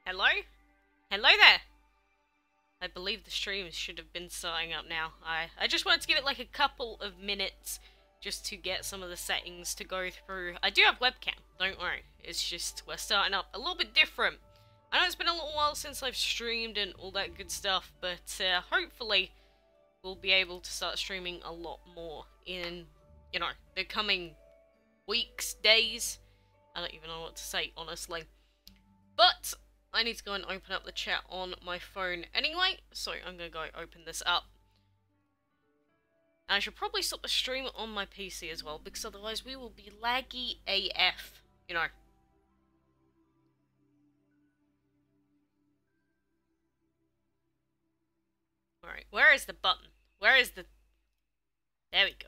Hello? Hello there! I believe the stream should have been starting up now. I just wanted to give it like a couple of minutes just to get some of the settings to go through. I do have webcam, don't worry. It's just we're starting up a little bit different. I know it's been a little while since I've streamed and all that good stuff, but hopefully we'll be able to start streaming a lot more in, you know, the coming weeks, days. I don't even know what to say, honestly. But I need to go and open up the chat on my phone anyway, so I'm going to go open this up. And I should probably stop the stream on my PC as well, because otherwise we will be laggy AF, you know. Alright, where is the button? Where is the... There we go.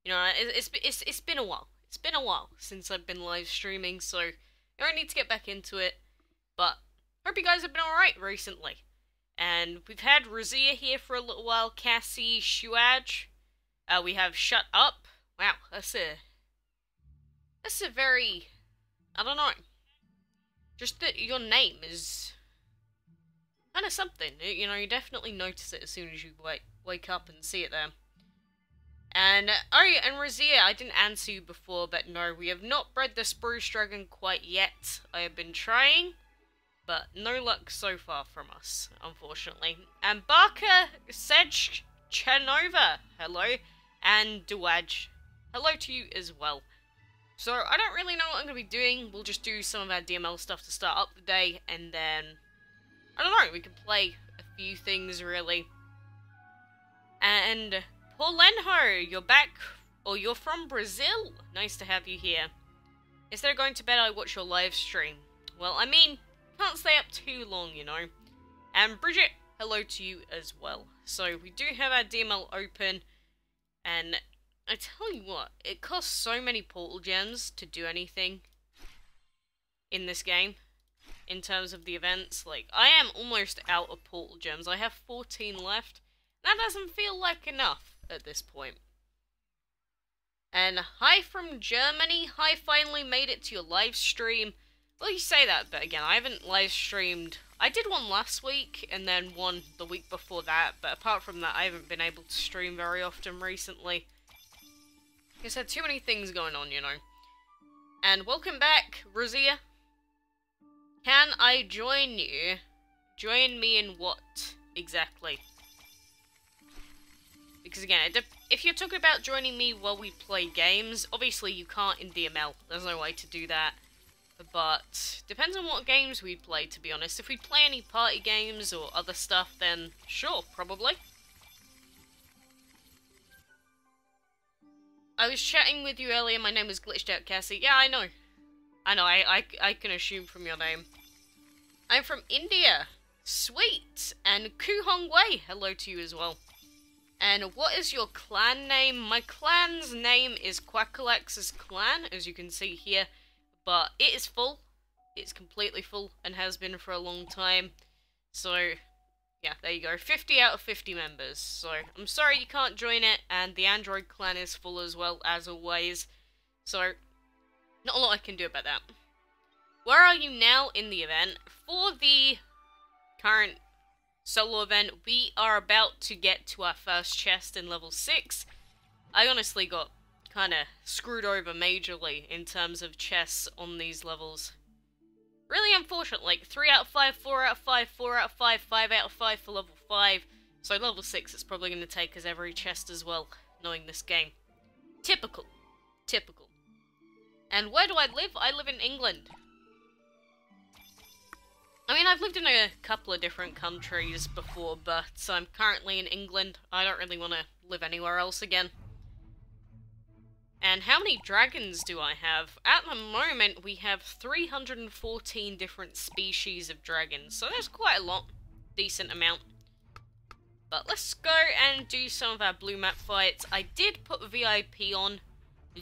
You know, it's been a while. It's been a while since I've been live streaming, so I need to get back into it. But hope you guys have been alright recently. And we've had Razia here for a little while, Cassie, Shuaj. We have Shut Up. Wow, that's a very, I don't know. Just that your name is kind of something. You know, you definitely notice it as soon as you wake up and see it there. And, oh yeah, and Razia, I didn't answer you before, but no, we have not bred the Spruce Dragon quite yet. I have been trying, but no luck so far from us, unfortunately. And Barker, Sedge, Chanova, hello, and Duaj, hello to you as well. So, I don't really know what I'm going to be doing. We'll just do some of our DML stuff to start up the day, and then, I don't know, we can play a few things, really. And Paulenho, you're back, or you're from Brazil? Nice to have you here. Instead of going to bed, I watch your live stream. Well, I mean, can't stay up too long, you know. And Bridget, hello to you as well. So, we do have our DML open, and I tell you what, it costs so many portal gems to do anything in this game, in terms of the events. Like, I am almost out of portal gems. I have 14 left. That doesn't feel like enough at this point. And hi from Germany. Hi, finally made it to your live stream. Well, you say that, but again, I haven't live streamed. I did one last week, and then one the week before that, but apart from that, I haven't been able to stream very often recently. I just had too many things going on, you know. And welcome back, Razia. Can I join you? Join me in what, exactly? Because again, if you're talking about joining me while we play games, obviously you can't in DML. There's no way to do that. But depends on what games we play, to be honest. If we play any party games or other stuff, then sure, probably. I was chatting with you earlier. My name was Glitched Out Cassie. Yeah, I know. I can assume from your name. I'm from India. Sweet. And Ku Hong Wei, hello to you as well. And what is your clan name? My clan's name is Quackalakes' clan, as you can see here. But it is full. It's completely full and has been for a long time. So, yeah, there you go. 50 out of 50 members. So, I'm sorry you can't join it. And the Android clan is full as well, as always. So, not a lot I can do about that. Where are you now in the event? For the current solo event, we are about to get to our first chest in level 6. I honestly got kind of screwed over majorly in terms of chests on these levels. Really unfortunate, like 3 out of 5, 4 out of 5, 4 out of 5, 5 out of 5 for level 5. So level 6 it's probably going to take us every chest as well, knowing this game. Typical. Typical. And where do I live? I live in England. I mean, I've lived in a couple of different countries before, but I'm currently in England. I don't really want to live anywhere else again. And how many dragons do I have? At the moment, we have 314 different species of dragons, so that's quite a lot. Decent amount. But let's go and do some of our blue map fights. I did put VIP on,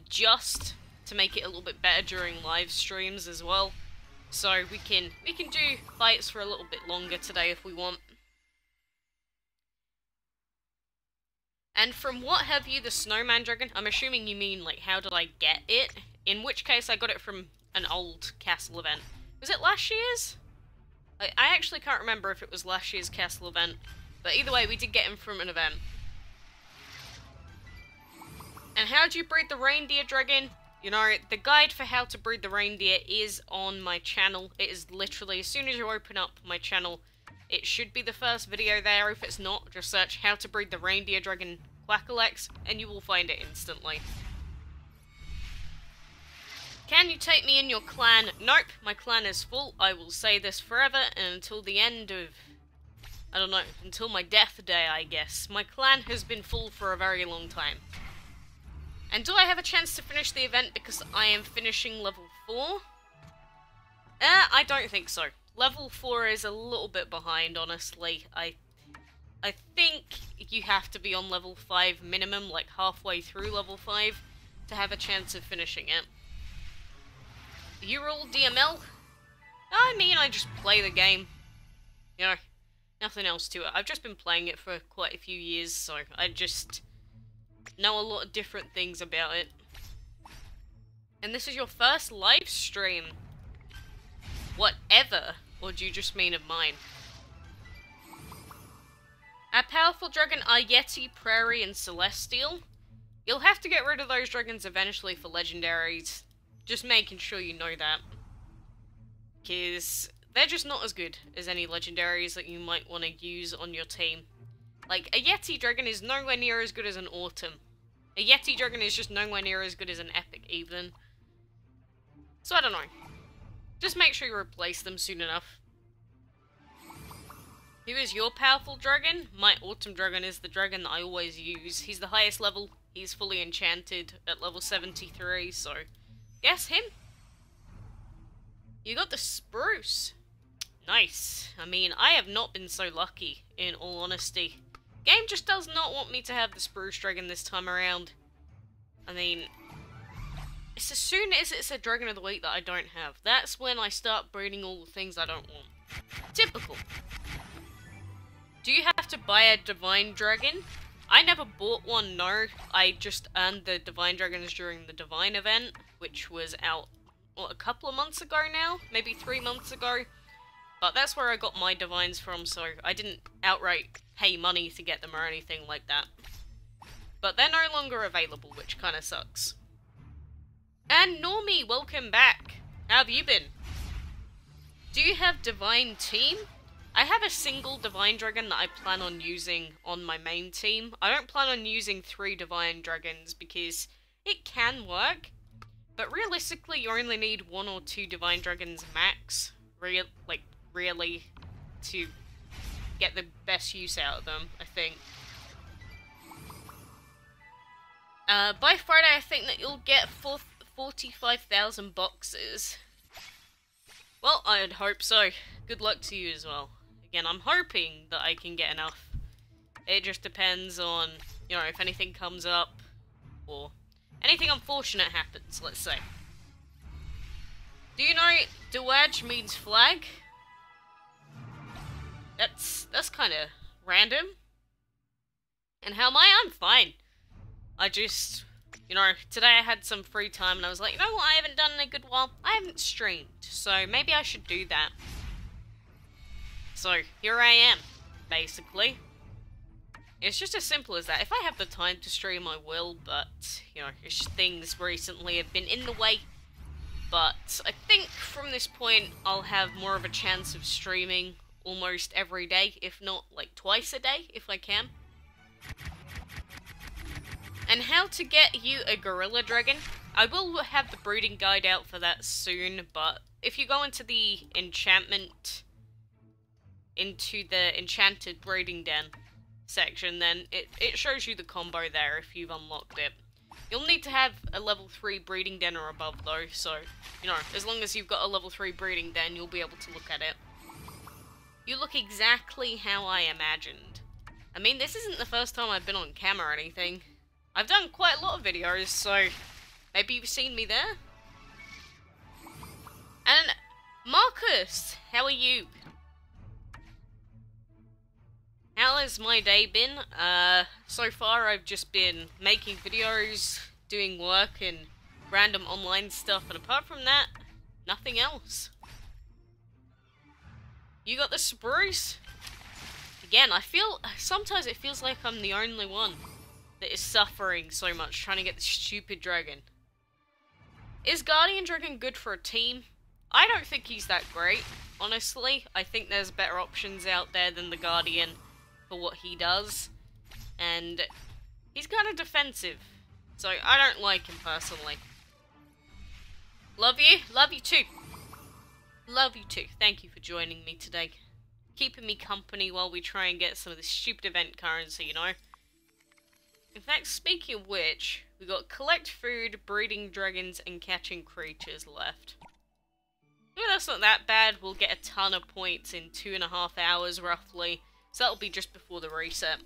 just to make it a little bit better during live streams as well. So we can do fights for a little bit longer today if we want. And from what have you, the Snowman Dragon? I'm assuming you mean, like, how did I get it? In which case, I got it from an old castle event. Was it last year's? I actually can't remember if it was last year's castle event, but either way, we did get him from an event. And how do you breed the reindeer dragon? You know, the guide for how to breed the reindeer is on my channel. It is literally, as soon as you open up my channel, it should be the first video there. If it's not, just search how to breed the reindeer dragon quackalakes, and you will find it instantly. Can you take me in your clan? Nope, my clan is full. I will say this forever and until the end of, I don't know, until my death day, I guess. My clan has been full for a very long time. And do I have a chance to finish the event because I am finishing level 4? I don't think so. Level 4 is a little bit behind, honestly. I think you have to be on level 5 minimum, like halfway through level 5, to have a chance of finishing it. You rule DML? I mean, I just play the game. You know, nothing else to it. I've just been playing it for quite a few years, so I just know a lot of different things about it. And this is your first live stream. Whatever. Or do you just mean of mine? Our powerful dragon are Yeti, Prairie, and Celestial. You'll have to get rid of those dragons eventually for legendaries. Just making sure you know that. Because they're just not as good as any legendaries that you might want to use on your team. Like, a Yeti dragon is nowhere near as good as an Autumn. A Yeti dragon is just nowhere near as good as an Epic, even. So, I don't know. Just make sure you replace them soon enough. Who is your powerful dragon? My Autumn dragon is the dragon that I always use. He's the highest level. He's fully enchanted at level 73, so guess him. You got the spruce. Nice. I mean, I have not been so lucky, in all honesty. Game just does not want me to have the spruce dragon this time around. I mean, it's as soon as it's a dragon of the week that I don't have. That's when I start breeding all the things I don't want. Typical. Do you have to buy a divine dragon? I never bought one, no. I just earned the divine dragons during the divine event, which was out, what, a couple of months ago now? Maybe 3 months ago? But that's where I got my divines from, so I didn't outright pay money to get them or anything like that. But they're no longer available, which kind of sucks. And Normie, welcome back. How have you been? Do you have divine team? I have a single divine dragon that I plan on using on my main team. I don't plan on using 3 divine dragons because it can work. But realistically, you only need 1 or 2 divine dragons max. Really, to get the best use out of them, I think. By Friday, I think that you'll get 45,000 boxes. Well, I'd hope so. Good luck to you as well. Again, I'm hoping that I can get enough. It just depends on, you know, if anything comes up, or anything unfortunate happens, let's say. Do you know Dewaj means flag? That's kind of random. And how am I? I'm fine. I just, you know, today I had some free time and I was like, you know what I haven't done in a good while? I haven't streamed, so maybe I should do that. So, here I am, basically. It's just as simple as that. If I have the time to stream, I will, but, you know, it's just things recently have been in the way. But I think from this point, I'll have more of a chance of streaming almost every day, if not, like, twice a day, if I can. And how to get you a gorilla dragon? I will have the breeding guide out for that soon, but if you go into the enchantment, into the enchanted breeding den section, then it shows you the combo there if you've unlocked it. You'll need to have a level 3 breeding den or above though, so, you know, as long as you've got a level 3 breeding den, you'll be able to look at it. You look exactly how I imagined. I mean, this isn't the first time I've been on camera or anything. I've done quite a lot of videos, so maybe you've seen me there? And Marcus, how are you? How has my day been? So far I've just been making videos, doing work and random online stuff, and apart from that, nothing else. You got the spruce? Again, sometimes it feels like I'm the only one that is suffering so much trying to get this stupid dragon. Is Guardian Dragon good for a team? I don't think he's that great, honestly. I think there's better options out there than the Guardian for what he does. And he's kind of defensive, so I don't like him personally. Love you too. Love you too. Thank you for joining me today. Keeping me company while we try and get some of this stupid event currency, you know? In fact, speaking of which, we got collect food, breeding dragons, and catching creatures left. Well, that's not that bad. We'll get a ton of points in 2.5 hours, roughly. So that'll be just before the reset.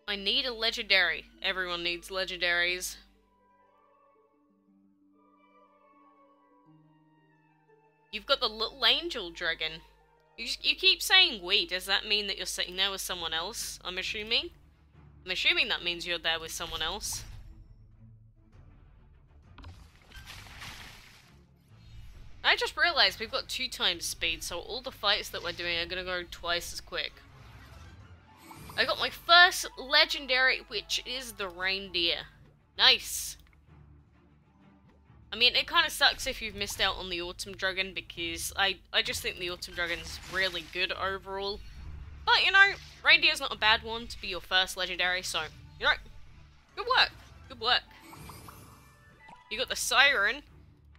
I need a legendary. Everyone needs legendaries. You've got the little angel dragon. You keep saying we. Does that mean that you're sitting there with someone else? I'm assuming that means you're there with someone else. I just realized we've got 2 times speed, so all the fights that we're doing are gonna go twice as quick. I got my first legendary, which is the reindeer. Nice. I mean, it kind of sucks if you've missed out on the Autumn Dragon, because I just think the Autumn Dragon's really good overall. But, you know, Reindeer's not a bad one to be your first legendary, so, you know, good work. Good work. You got the Siren.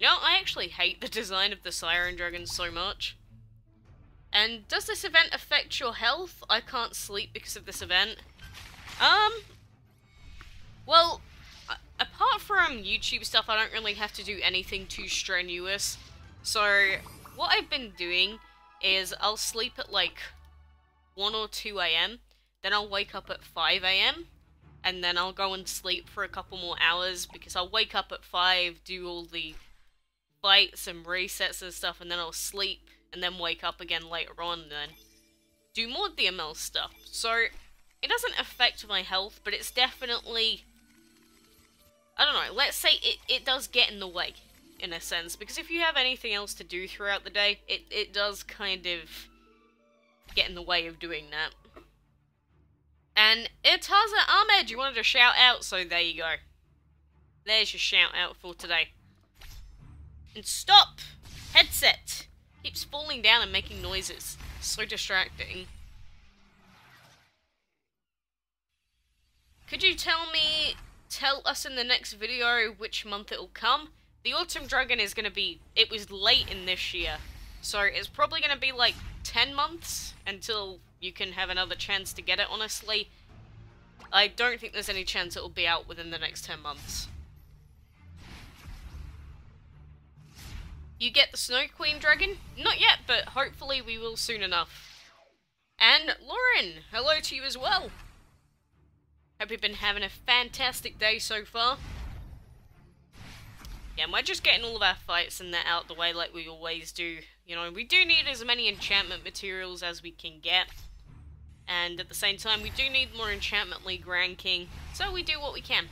You know, I actually hate the design of the Siren Dragon so much. And does this event affect your health? I can't sleep because of this event. Well, apart from YouTube stuff, I don't really have to do anything too strenuous. So, what I've been doing is I'll sleep at like 1 or 2 AM, then I'll wake up at 5 AM, and then I'll go and sleep for a couple more hours, because I'll wake up at 5, do all the fights and resets and stuff, and then I'll sleep, and then wake up again later on, and then do more DML stuff. So, it doesn't affect my health, but it's definitely, I don't know, let's say it does get in the way, in a sense, because if you have anything else to do throughout the day, it does kind of get in the way of doing that. And Irtaza Ahmed, you wanted to shout out, so there you go. There's your shout out for today. And stop! Headset! Keeps falling down and making noises. So distracting. Could you tell us in the next video which month it'll come? The Autumn Dragon is gonna be, it was late in this year. So it's probably gonna be like 10 months until you can have another chance to get it, honestly. I don't think there's any chance it will be out within the next 10 months. You get the Snow Queen Dragon? Not yet, but hopefully we will soon enough. And Lauren, hello to you as well. Hope you've been having a fantastic day so far. Yeah, we're just getting all of our fights and that out the way like we always do. You know, we do need as many enchantment materials as we can get. And at the same time, we do need more Enchantment League ranking. So we do what we can.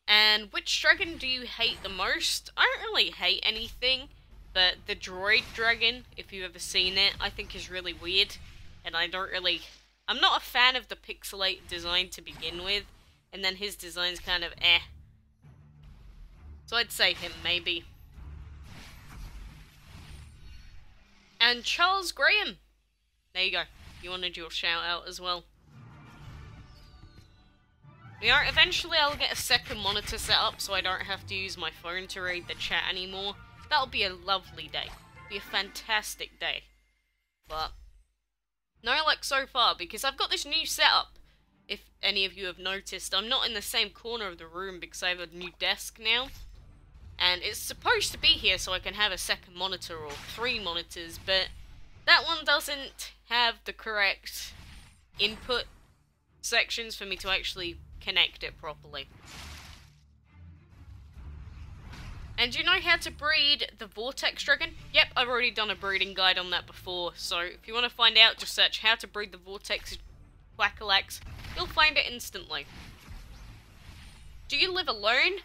And which dragon do you hate the most? I don't really hate anything. But the Droid Dragon, if you've ever seen it, I think is really weird. And I'm not a fan of the pixelate design to begin with. And then his design's kind of eh. So I'd say him, maybe. And Charles Graham. There you go. You wanted your shout out as well. Yeah, eventually I'll get a second monitor set up so I don't have to use my phone to read the chat anymore. That'll be a lovely day. It'll be a fantastic day. But no luck so far because I've got this new setup. If any of you have noticed, I'm not in the same corner of the room because I have a new desk now. And it's supposed to be here so I can have a second monitor or 3 monitors, but that one doesn't have the correct input sections for me to actually connect it properly. And do you know how to breed the Vortex Dragon? Yep, I've already done a breeding guide on that before, so if you want to find out, just search how to breed the Vortex quackalakes. You'll find it instantly. Do you live alone?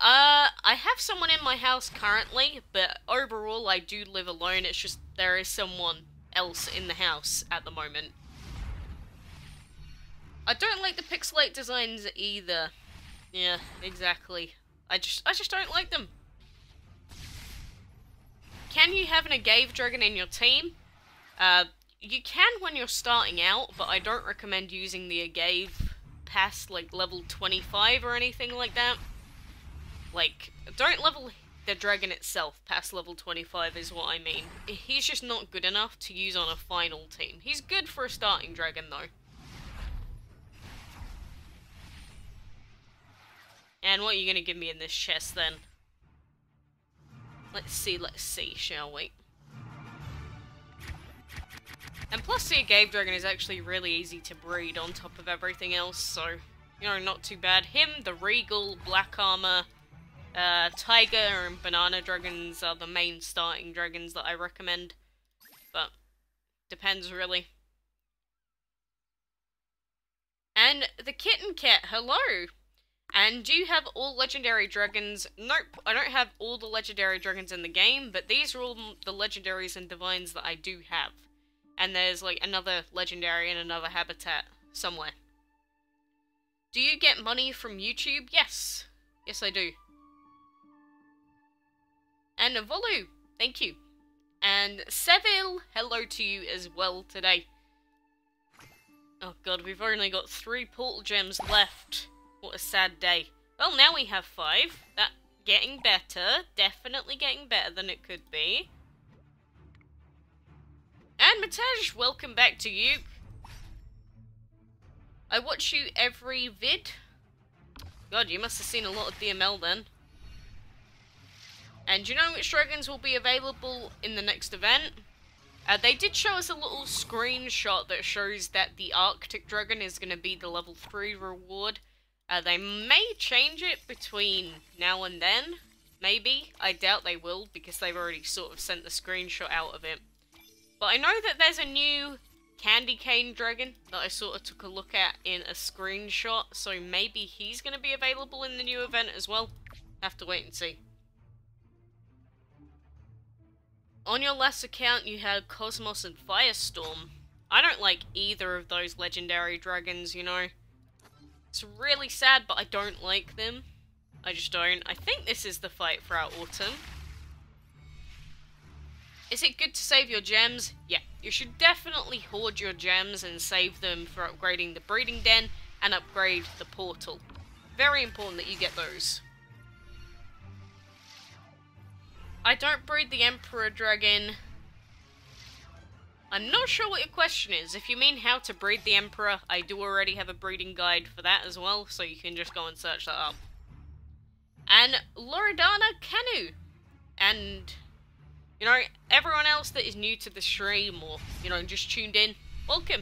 I have someone in my house currently, but overall I do live alone. It's just there is someone else in the house at the moment. I don't like the pixelate designs either. Yeah, exactly. I just don't like them. Can you have an Agave Dragon in your team? You can when you're starting out, but I don't recommend using the Agave past, like, level 25 or anything like that. Like, don't level the dragon itself past level 25 is what I mean. He's just not good enough to use on a final team. He's good for a starting dragon, though. And what are you going to give me in this chest, then? Let's see, shall we? And plus, the Agave Dragon is actually really easy to breed on top of everything else, so, you know, not too bad. Him, the Regal, Black Armor, Tiger, and Banana Dragons are the main starting dragons that I recommend. But, depends, really. And the Kitten Cat, hello! And do you have all legendary dragons? Nope, I don't have all the legendary dragons in the game, but these are all the legendaries and divines that I do have. And there's like another legendary in another habitat somewhere. Do you get money from YouTube? Yes. Yes, I do. And Volu, thank you. And Seville, hello to you as well today. Oh god, we've only got 3 portal gems left. What a sad day. Well, now we have 5. That getting better. Definitely getting better than it could be. And Matej, welcome back to you. I watch you every vid. God, you must have seen a lot of DML then. And do you know which dragons will be available in the next event? They did show us a little screenshot that shows that the Arctic Dragon is going to be the level 3 reward. They may change it between now and then. Maybe. I doubt they will, because they've already sort of sent the screenshot out of it. But I know that there's a new Candy Cane Dragon that I sort of took a look at in a screenshot, so maybe he's going to be available in the new event as well. Have to wait and see. On your last account, you had Cosmos and Firestorm. I don't like either of those legendary dragons, you know. It's really sad, but I don't like them. I just don't. I think this is the fight for our autumn. Is it good to save your gems? Yeah, you should definitely hoard your gems and save them for upgrading the breeding den and upgrade the portal. Very important that you get those. I don't breed the Emperor Dragon. I'm not sure what your question is. If you mean how to breed the Emperor, I do already have a breeding guide for that as well, so you can just go and search that up. And Loredana Canu. And, you know, everyone else that is new to the stream or, you know, just tuned in, welcome.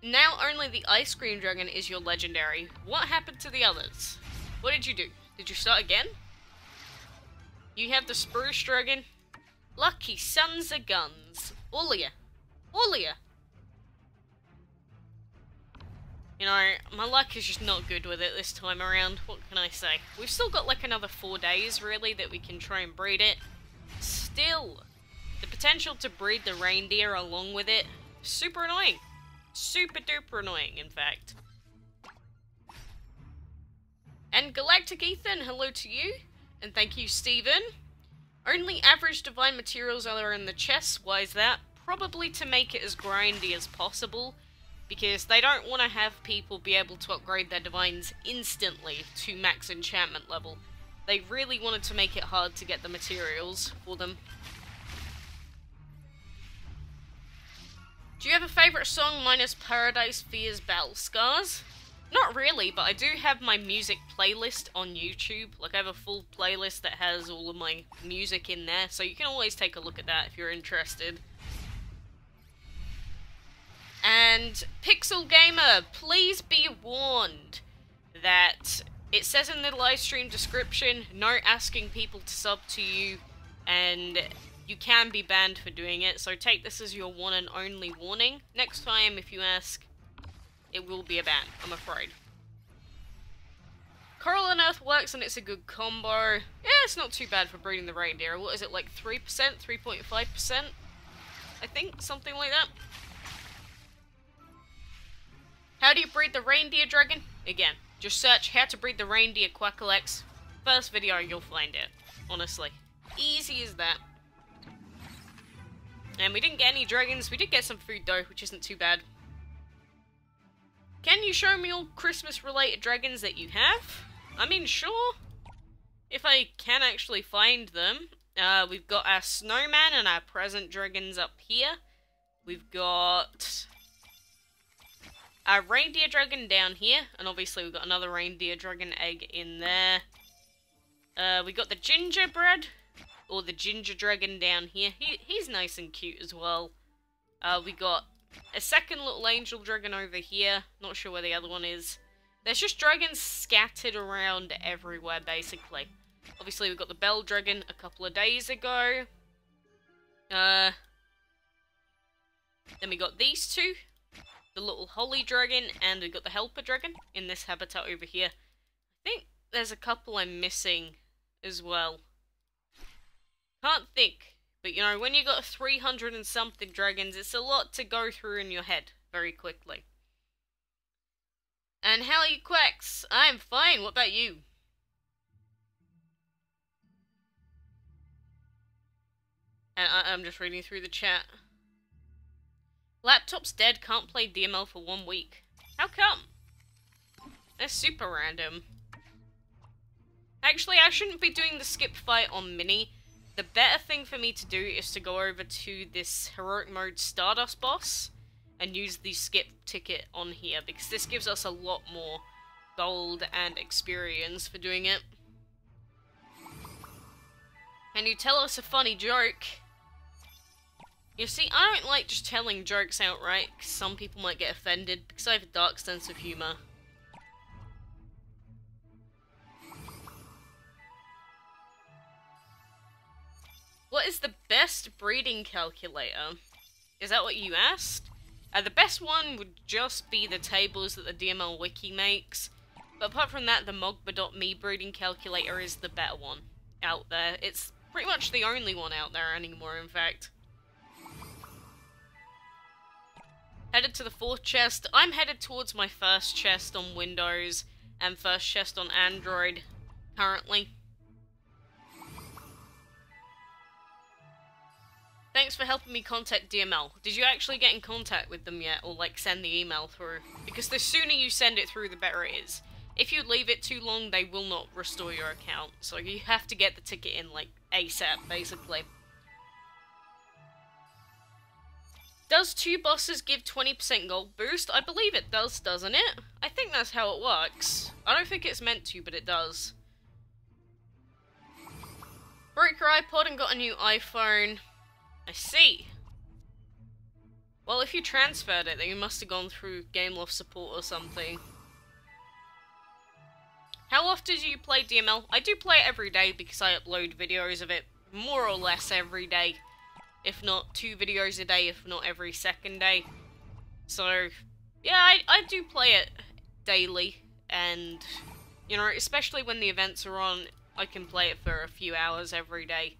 Now only the Ice Cream Dragon is your legendary. What happened to the others? What did you do? Did you start again? You have the Spruce Dragon. Lucky sons of guns. Olia. Olia. You know, my luck is just not good with it this time around. What can I say? We've still got like another 4 days, really, that we can try and breed it. Still, the potential to breed the reindeer along with it, super annoying. Super duper annoying, in fact. And Galactic Ethan, hello to you. And thank you, Stephen. Only average divine materials are in the chest. Why is that? Probably to make it as grindy as possible, because they don't want to have people be able to upgrade their divines instantly to max enchantment level. They really wanted to make it hard to get the materials for them. Do you have a favourite song minus Paradise Fears Battle Scars? Not really, but I do have my music playlist on YouTube. Like, I have a full playlist that has all of my music in there, so you can always take a look at that if you're interested. And Pixel Gamer, please be warned that it says in the live stream description, no asking people to sub to you, and you can be banned for doing it, so take this as your one and only warning. Next time, if you ask, it will be a ban, I'm afraid. Coral and Earth works and it's a good combo. Yeah, it's not too bad for breeding the reindeer. What is it, like 3%? 3.5%? I think, something like that. How do you breed the reindeer dragon? Again, just search how to breed the reindeer quackalakes. First video, you'll find it. Honestly. Easy as that. And we didn't get any dragons. We did get some food though, which isn't too bad. Can you show me all Christmas-related dragons that you have? I mean, sure. If I can actually find them. We've got our snowman and our present dragons up here. We've got our reindeer dragon down here. And obviously we've got another reindeer dragon egg in there. We got the gingerbread. Or the ginger dragon down here. He's nice and cute as well. We got a second little angel dragon over here. Not sure where the other one is. There's just dragons scattered around everywhere, basically. Obviously, we got the bell dragon a couple of days ago. Then we got these two. The little holly dragon, and we got the helper dragon in this habitat over here. I think there's a couple I'm missing as well. Can't think. But, you know, when you got 300 and something dragons, it's a lot to go through in your head very quickly. And how are you, Quacks? I'm fine. What about you? And I'm just reading through the chat. Laptop's dead. Can't play DML for 1 week. How come? That's super random. Actually, I shouldn't be doing the skip fight on Mini. The better thing for me to do is to go over to this Heroic Mode Stardust boss and use the skip ticket on here, because this gives us a lot more gold and experience for doing it. Can you tell us a funny joke? You see, I don't like just telling jokes outright, because some people might get offended, because I have a dark sense of humour. What is the best breeding calculator? Is that what you asked? The best one would just be the tables that the DML wiki makes. But apart from that, the Mogba.me breeding calculator is the better one out there. It's pretty much the only one out there anymore, in fact. Headed to the 4th chest. I'm headed towards my first chest on Windows and first chest on Android currently. Thanks for helping me contact DML. Did you actually get in contact with them yet, or like send the email through? Because the sooner you send it through, the better it is. If you leave it too long, they will not restore your account. So you have to get the ticket in like ASAP, basically. Does 2 bosses give 20% gold boost? I believe it does, doesn't it? I think that's how it works. I don't think it's meant to, but it does. Broke your iPod and got a new iPhone. I see. Well, if you transferred it, then you must have gone through Game Loft support or something. How often do you play DML? I do play it every day because I upload videos of it more or less every day. If not 2 videos a day, if not every second day. So, yeah, I do play it daily. And, you know, especially when the events are on, I can play it for a few hours every day.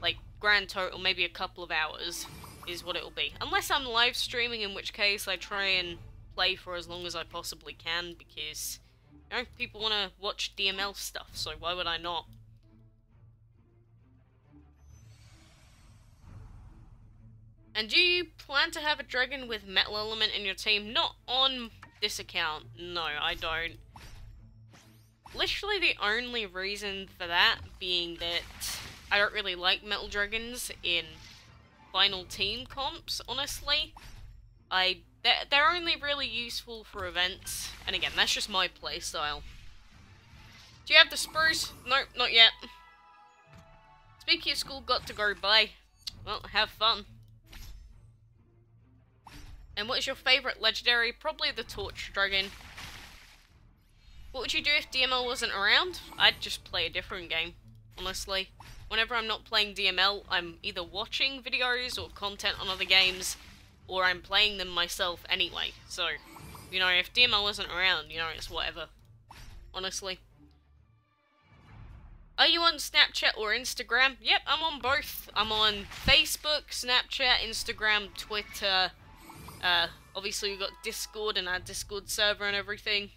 Like, grand total, maybe a couple of hours is what it'll be. Unless I'm live streaming, in which case I try and play for as long as I possibly can, because, you know, people want to watch DML stuff, so why would I not? And do you plan to have a dragon with metal element in your team? Not on this account. No, I don't. Literally the only reason for that being that I don't really like metal dragons in final team comps, honestly. They're only really useful for events, and again, that's just my playstyle. Do you have the spruce? Nope, not yet. Speaking of school, got to go, bye. Well, have fun. And what is your favourite legendary? Probably the Torch Dragon. What would you do if DML wasn't around? I'd just play a different game, honestly. Whenever I'm not playing DML, I'm either watching videos or content on other games, or I'm playing them myself anyway. So, you know, if DML wasn't around, you know, it's whatever. Honestly. Are you on Snapchat or Instagram? Yep, I'm on both. I'm on Facebook, Snapchat, Instagram, Twitter. Obviously we've got Discord and our Discord server and everything.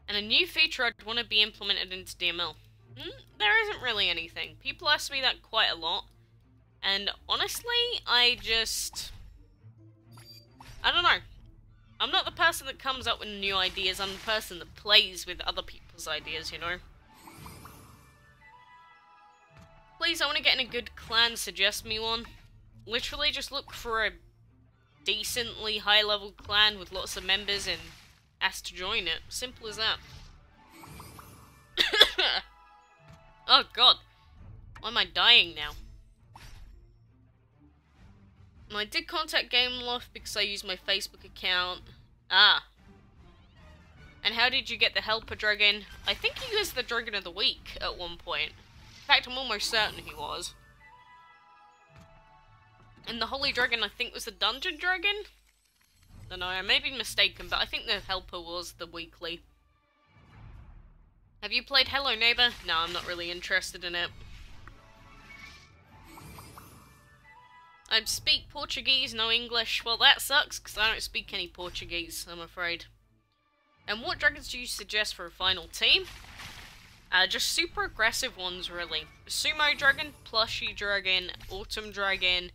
And a new feature I'd want to be implemented into DML. There isn't really anything. People ask me that quite a lot. And honestly, I don't know. I'm not the person that comes up with new ideas, I'm the person that plays with other people's ideas, you know? Please, I want to get in a good clan, suggest me one. Literally just look for a decently high-level clan with lots of members and ask to join it. Simple as that. Oh god. Why am I dying now? I did contact GameLoft because I used my Facebook account. Ah. And how did you get the Helper Dragon? I think he was the Dragon of the Week at one point. In fact, I'm almost certain he was. And the Holy Dragon, I think, was the Dungeon Dragon? Don't know, I may be mistaken, but I think the Helper was the weekly. Have you played Hello Neighbor? No, I'm not really interested in it. I speak Portuguese, no English. Well, that sucks, because I don't speak any Portuguese, I'm afraid. And what dragons do you suggest for a final team? Just super aggressive ones, really. Sumo Dragon, Plushie Dragon, Autumn Dragon,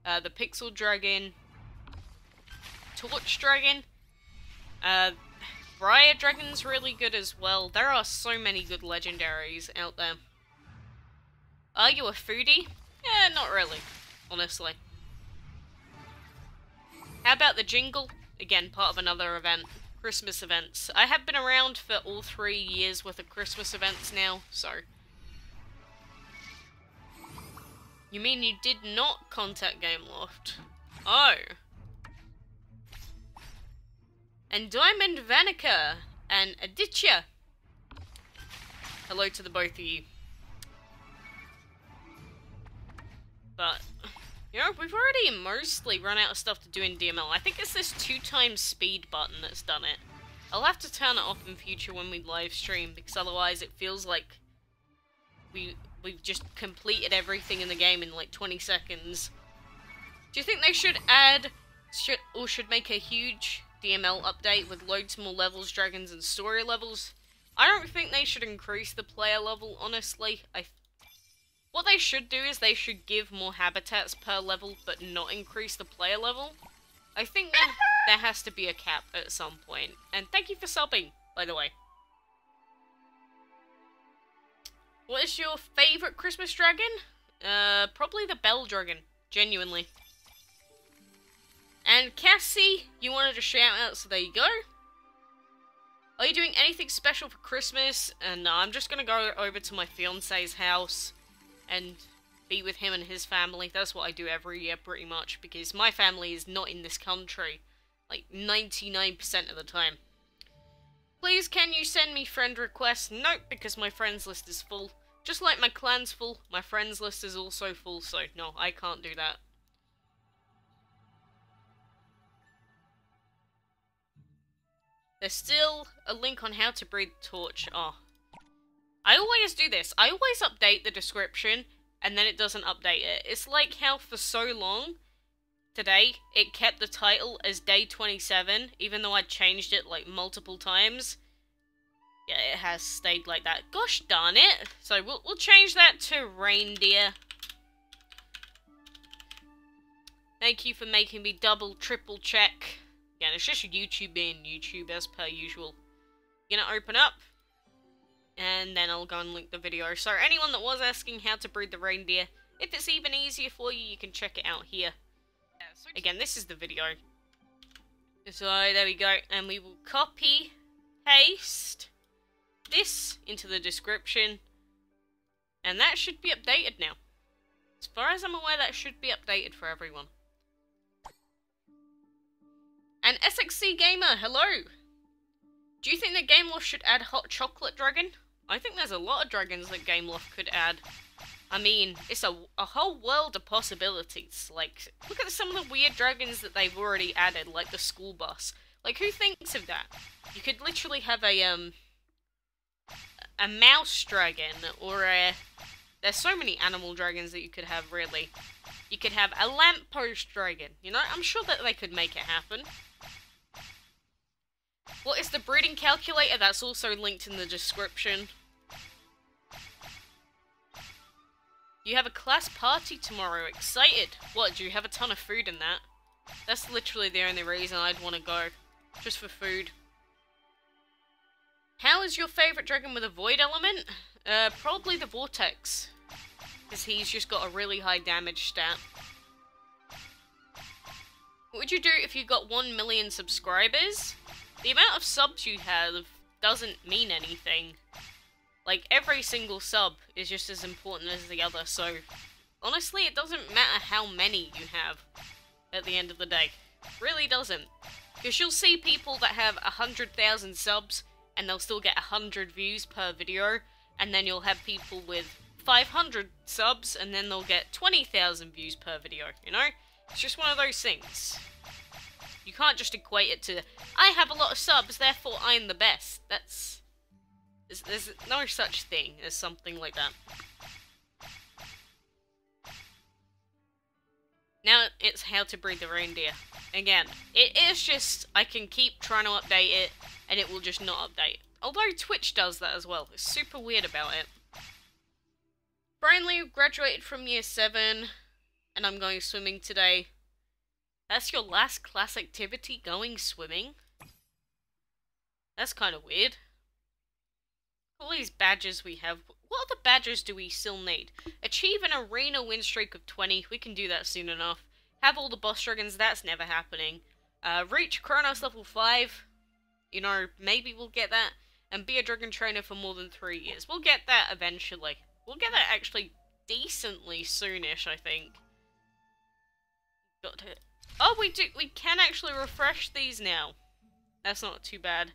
the Pixel Dragon, Torch Dragon, Briar Dragon's really good as well. There are so many good legendaries out there. Are you a foodie? Yeah, not really, honestly. How about the Jingle? Again, part of another event. Christmas events. I have been around for all 3 years worth of Christmas events now, so... You mean you did not contact GameLoft? Oh. And Diamond Vanica and Aditya. Hello to the both of you. But, you know, we've already mostly run out of stuff to do in DML. I think it's this 2x speed button that's done it. I'll have to turn it off in future when we live stream, because otherwise it feels like we've just completed everything in the game in like 20 seconds. Do you think they should add, should make a huge DML update with loads more levels, dragons, and story levels? I don't think they should increase the player level, honestly. What they should do is they should give more habitats per level, but not increase the player level. I think there has to be a cap at some point. And thank you for subbing, by the way. What is your favourite Christmas dragon? Probably the Bell Dragon, genuinely. And Cassie, you wanted a shout out, so there you go. Are you doing anything special for Christmas? No, I'm just gonna go over to my fiance's house and be with him and his family. That's what I do every year, pretty much, because my family is not in this country, like 99% of the time. Please, can you send me friend requests? Nope, because my friends list is full. Just like my clan's full, my friends list is also full, so no, I can't do that. There's still a link on how to breed torch. Oh. I always do this. I always update the description, and then it doesn't update it. It's like how for so long, today, it kept the title as day 27, even though I changed it like multiple times. Yeah, it has stayed like that. Gosh darn it. So we'll change that to reindeer. Thank you for making me double, triple check. Again, it's just YouTube being YouTube as per usual. Gonna open up. And then I'll go and link the video. So anyone that was asking how to breed the reindeer, if it's even easier for you, you can check it out here. Again, this is the video. So there we go. And we will copy, paste this into the description. And that should be updated now. As far as I'm aware, that should be updated for everyone. And SXC Gamer, hello! Do you think that GameLoft should add Hot Chocolate Dragon? I think there's a lot of dragons that GameLoft could add. I mean, it's a whole world of possibilities. Like, look at some of the weird dragons that they've already added, like the school bus. Like, who thinks of that? You could literally have a a mouse dragon, or a... There's so many animal dragons that you could have, really. You could have a lamppost dragon, you know? I'm sure that they could make it happen. What is the breeding calculator? That's also linked in the description. You have a class party tomorrow. Excited. What, do you have a ton of food in that? That's literally the only reason I'd want to go. Just for food. How is your favourite dragon with a void element? Probably the Vortex. Because he's just got a really high damage stat. What would you do if you got 1 million subscribers? The amount of subs you have doesn't mean anything. Like, every single sub is just as important as the other, so... Honestly, it doesn't matter how many you have at the end of the day. Really doesn't. Because you'll see people that have 100,000 subs, and they'll still get 100 views per video, and then you'll have people with 500 subs, and then they'll get 20,000 views per video, you know? It's just one of those things. You can't just equate it to, I have a lot of subs, therefore I'm the best. That's... There's no such thing as something like that. Now it's how to breed the reindeer. Again, it is just, I can keep trying to update it, and it will just not update. Although Twitch does that as well. It's super weird about it. Finally graduated from year 7, and I'm going swimming today. That's your last class activity, going swimming? That's kind of weird. All these badges we have. What other badges do we still need? Achieve an arena win streak of 20. We can do that soon enough. Have all the boss dragons. That's never happening. Reach Kronos level 5. You know, maybe we'll get that. And be a dragon trainer for more than 3 years. We'll get that eventually. We'll get that actually decently soonish, I think. Got to... Oh, we can actually refresh these now. That's not too bad.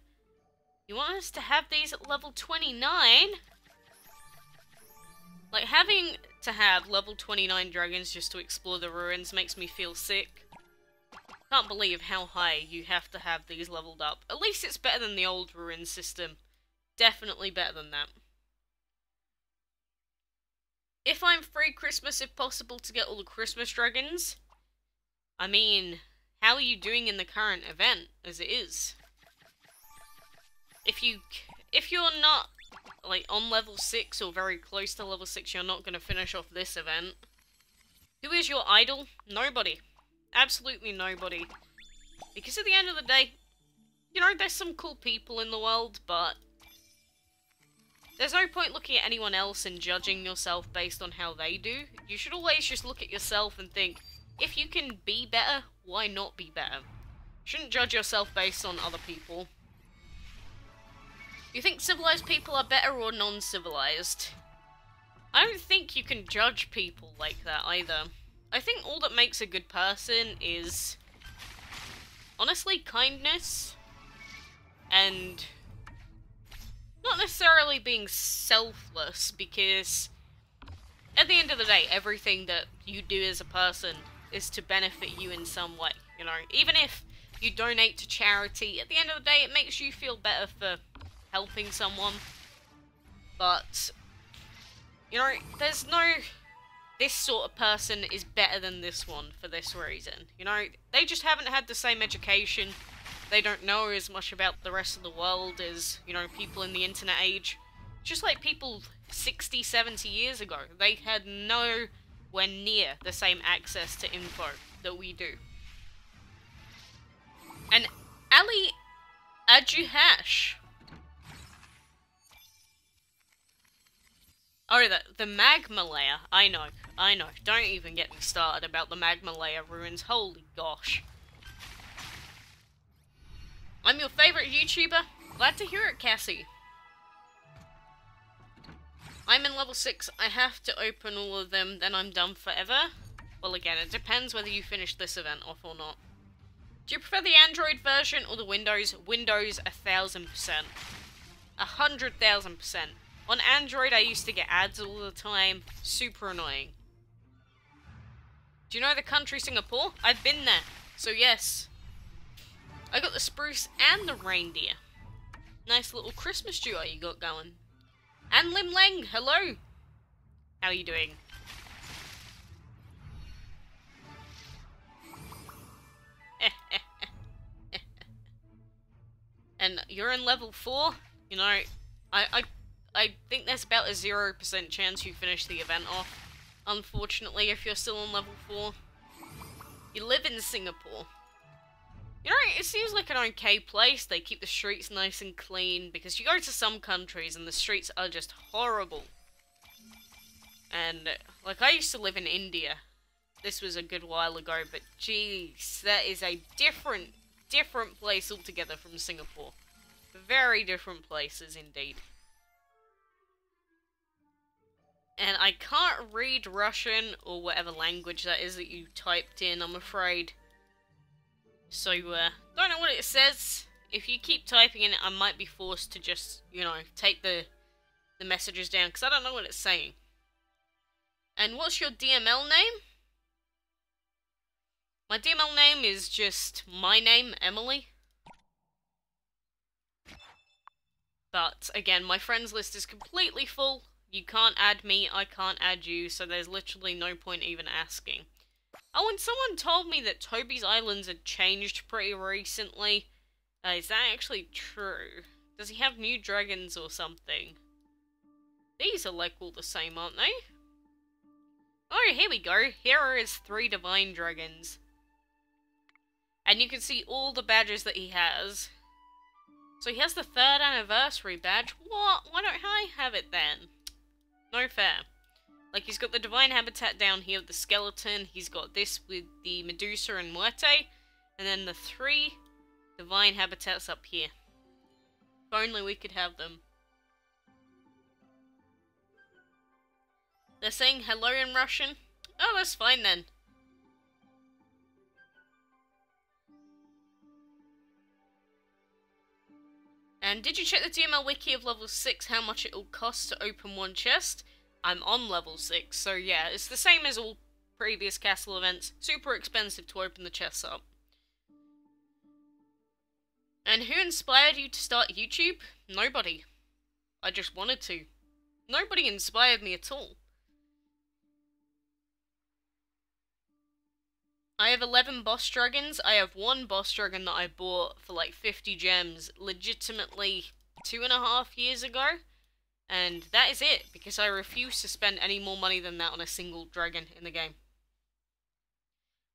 You want us to have these at level 29? Like, having to have level 29 dragons just to explore the ruins makes me feel sick. Can't believe how high you have to have these leveled up. At least it's better than the old ruin system. Definitely better than that. If I'm free Christmas, if possible, to get all the Christmas dragons. I mean, how are you doing in the current event, as it is? If you're not, like, on level 6 or very close to level 6, you're not going to finish off this event. Who is your idol? Nobody. Absolutely nobody. Because at the end of the day, you know, there's some cool people in the world, but there's no point looking at anyone else and judging yourself based on how they do. You should always just look at yourself and think, if you can be better, why not be better? You shouldn't judge yourself based on other people. You think civilized people are better or non-civilized? I don't think you can judge people like that either. I think all that makes a good person is, honestly, kindness, and not necessarily being selfless, because at the end of the day, everything that you do as a person is to benefit you in some way, you know? Even if you donate to charity, at the end of the day, it makes you feel better for helping someone. But, you know, there's no, this sort of person is better than this one for this reason. You know, they just haven't had the same education. They don't know as much about the rest of the world as, you know, people in the internet age. Just like people 60, 70 years ago. They had nowhere near the same access to info that we do. And Ali Ajuhash. Oh, the magma layer. I know. Don't even get me started about the magma layer ruins. Holy gosh. I'm your favourite YouTuber. Glad to hear it, Cassie. I'm in level 6. I have to open all of them, then I'm done forever. Well, again, it depends whether you finish this event off or not. Do you prefer the Android version or the Windows? Windows, 1000%. 100,000%. On Android, I used to get ads all the time. Super annoying. Do you know the country Singapore? I've been there. So yes. I got the spruce and the reindeer. Nice little Christmas duo you got going. And Lim Leng, hello! How are you doing? And you're in level 4? You know, I think there's about a 0% chance you finish the event off. Unfortunately, if you're still on level 4. You live in Singapore. You know, it seems like an okay place. They keep the streets nice and clean, because you go to some countries and the streets are just horrible. And, like, I used to live in India. This was a good while ago, but jeez, that is a different place altogether from Singapore. Very different places indeed. And I can't read Russian or whatever language that is that you typed in, I'm afraid. So, don't know what it says. If you keep typing in it, I might be forced to just, you know, take the messages down, because I don't know what it's saying. And what's your DML name? My DML name is just my name, Emily. But, again, my friends list is completely full. You can't add me, I can't add you, so there's literally no point even asking. Oh, and someone told me that Toby's Islands had changed pretty recently. Is that actually true? Does he have new dragons or something? These are like all the same, aren't they? Oh, here we go. Here are his 3 divine dragons. And you can see all the badges that he has. So he has the 3rd anniversary badge. What? Why don't I have it then? No fair. Like, he's got the divine habitat down here with the skeleton. He's got this with the Medusa and Muerte. And then the 3 divine habitats up here. If only we could have them. They're saying hello in Russian. Oh, that's fine then. And did you check the DML wiki of level 6, how much it will cost to open one chest? I'm on level 6, so yeah, it's the same as all previous castle events. Super expensive to open the chests up. And who inspired you to start YouTube? Nobody. I just wanted to. Nobody inspired me at all. I have 11 boss dragons. I have 1 boss dragon that I bought for like 50 gems legitimately 2.5 years ago. And that is it, because I refuse to spend any more money than that on a single dragon in the game.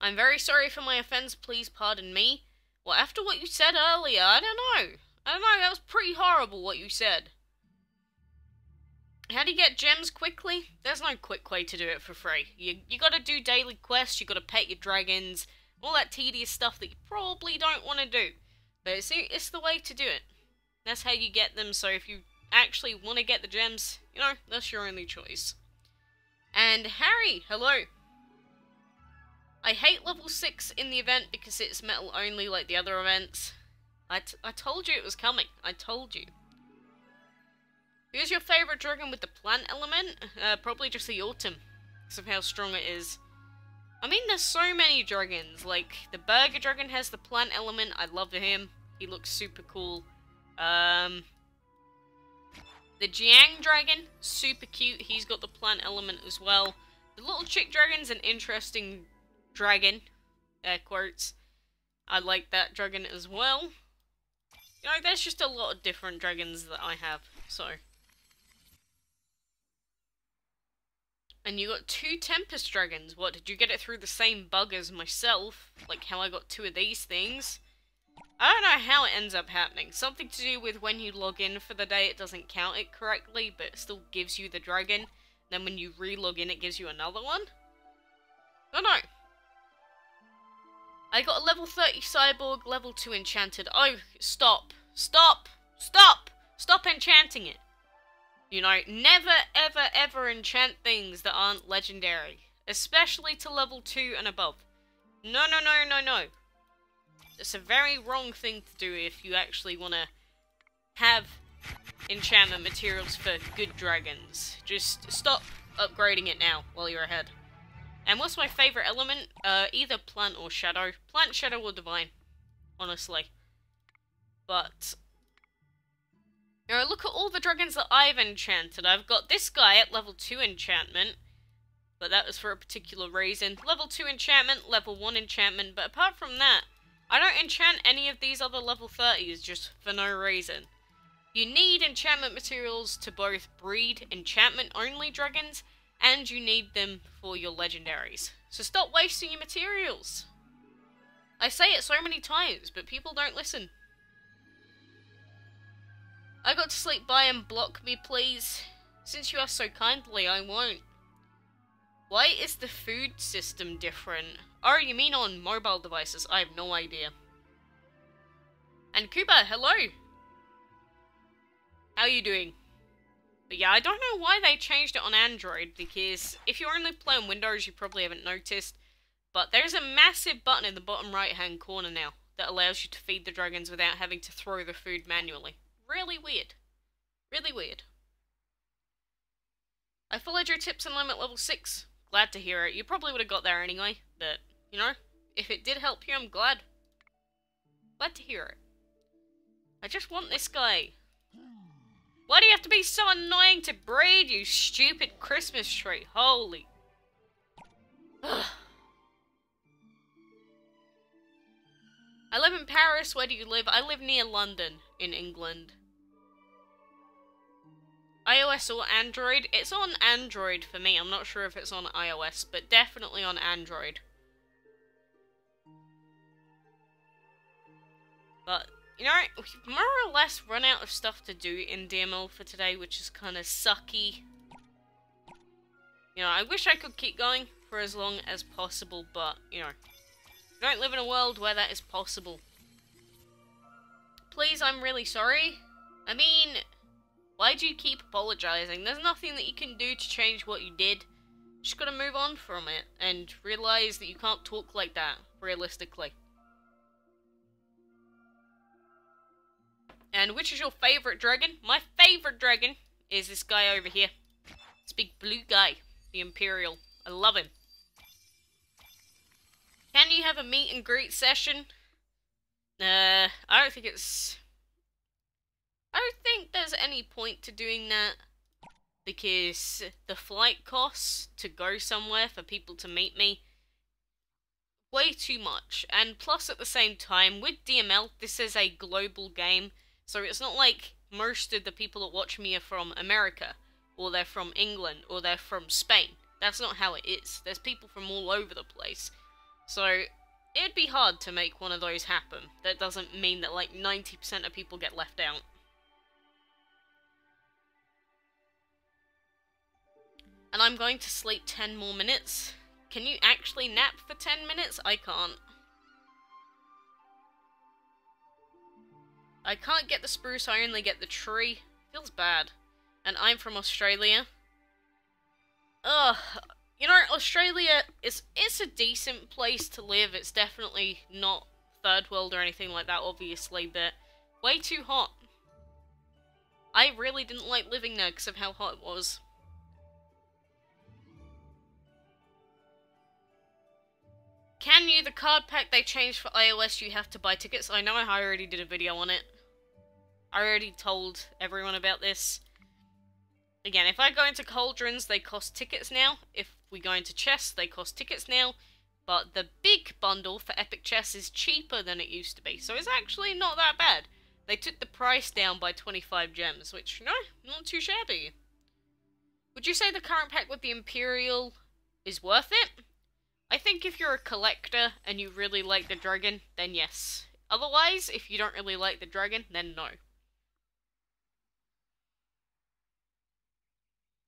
I'm very sorry for my offense, please pardon me. Well, after what you said earlier, I don't know, that was pretty horrible what you said. How do you get gems quickly? There's no quick way to do it for free. You gotta do daily quests, you gotta pet your dragons, all that tedious stuff that you probably don't want to do. But it's the way to do it. That's how you get them, so if you actually want to get the gems, you know, that's your only choice. And Harry, hello. I hate level 6 in the event because it's metal only like the other events. I told you it was coming. I told you. Who's your favourite dragon with the plant element? Probably just the autumn, because of how strong it is. I mean, there's so many dragons. Like, the burger dragon has the plant element. I love him. He looks super cool. The Jiang dragon, super cute. He's got the plant element as well. The little chick dragon's an interesting dragon. Air quotes. I like that dragon as well. You know, there's just a lot of different dragons that I have, so. And you got 2 Tempest dragons. What, did you get it through the same bug as myself? Like how I got 2 of these things? I don't know how it ends up happening. Something to do with when you log in for the day, it doesn't count it correctly, but it still gives you the dragon. Then when you re-log in, it gives you another one? I don't know. I got a level 30 cyborg, level 2 enchanted. Oh, stop. Stop! Stop! Stop enchanting it! You know, never, ever, ever enchant things that aren't legendary. Especially to level 2 and above. No, no, no, no, no. It's a very wrong thing to do if you actually want to have enchantment materials for good dragons. Just stop upgrading it now while you're ahead. And what's my favourite element? Either plant or shadow. Plant, shadow, or divine. Honestly. But you Now look at all the dragons that I've enchanted. I've got this guy at level 2 enchantment, but that was for a particular reason. Level 2 enchantment, level 1 enchantment, but apart from that, I don't enchant any of these other level 30s just for no reason. You need enchantment materials to both breed enchantment-only dragons, and you need them for your legendaries. So stop wasting your materials. I say it so many times, but people don't listen. I got to sleep by and block me, please. Since you asked so kindly, I won't. Why is the food system different? Oh, you mean on mobile devices? I have no idea. And Kuba, hello! How are you doing? But yeah, I don't know why they changed it on Android, because if you only play on Windows, you probably haven't noticed. But there's a massive button in the bottom right-hand corner now that allows you to feed the dragons without having to throw the food manually. Really weird. Really weird. I followed your tips and I'm at level 6. Glad to hear it. You probably would have got there anyway, but, you know, if it did help you, I'm glad. Glad to hear it. I just want this guy. Why do you have to be so annoying to breed, you stupid Christmas tree? Holy. Ugh. I live in Paris. Where do you live? I live near London, in England. iOS or Android? It's on Android for me. I'm not sure if it's on iOS, but definitely on Android. But, you know, we've more or less run out of stuff to do in DML for today, which is kind of sucky. You know, I wish I could keep going for as long as possible, but, you know, we don't live in a world where that is possible. Please, I'm really sorry. I mean, why do you keep apologizing? There's nothing that you can do to change what you did. Just gotta move on from it and realize that you can't talk like that, realistically. And which is your favorite dragon? My favorite dragon is this guy over here. This big blue guy, the Imperial. I love him. Can you have a meet and greet session? I don't think it's... I don't think there's any point to doing that, because the flight costs to go somewhere for people to meet me, way too much. And plus at the same time, with DML, this is a global game, so it's not like most of the people that watch me are from America, or they're from England, or they're from Spain. That's not how it is. There's people from all over the place. So, it'd be hard to make one of those happen. That doesn't mean that like 90% of people get left out. And I'm going to sleep 10 more minutes. Can you actually nap for 10 minutes? I can't. I can't get the spruce, I only get the tree. Feels bad. And I'm from Australia. Ugh. You know, Australia it's a decent place to live. It's definitely not third world or anything like that, obviously, but way too hot. I really didn't like living there because of how hot it was. Can you? The card pack they changed for iOS, you have to buy tickets. I know I already did a video on it. I already told everyone about this. Again, if I go into cauldrons, they cost tickets now. If we go into chests, they cost tickets now. But the big bundle for epic chests is cheaper than it used to be. So it's actually not that bad. They took the price down by 25 gems, which, no, not too shabby. Would you say the current pack with the Imperial is worth it? I think if you're a collector and you really like the dragon, then yes. Otherwise, if you don't really like the dragon, then no.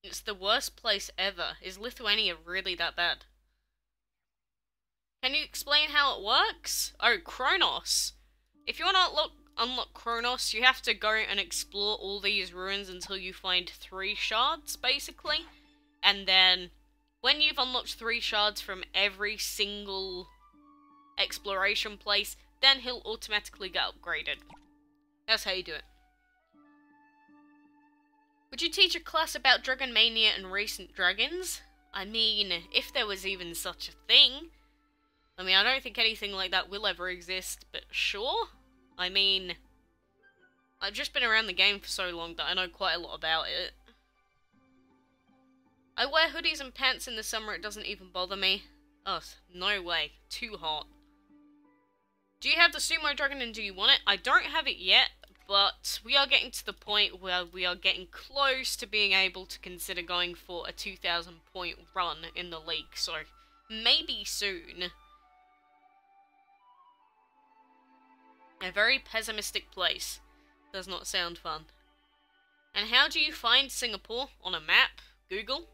It's the worst place ever. Is Lithuania really that bad? Can you explain how it works? Oh, Kronos. If you want to unlock Kronos, you have to go and explore all these ruins until you find 3 shards, basically. And then, when you've unlocked 3 shards from every single exploration place, then he'll automatically get upgraded. That's how you do it. Would you teach a class about Dragon Mania and recent dragons? I mean, if there was even such a thing. I mean, I don't think anything like that will ever exist, but sure. I mean, I've just been around the game for so long that I know quite a lot about it. I wear hoodies and pants in the summer, it doesn't even bother me. Oh, no way. Too hot. Do you have the Sumo Dragon and do you want it? I don't have it yet, but we are getting to the point where we are getting close to being able to consider going for a 2,000 point run in the league, so maybe soon. A very pessimistic place. Does not sound fun. And how do you find Singapore on a map? Google?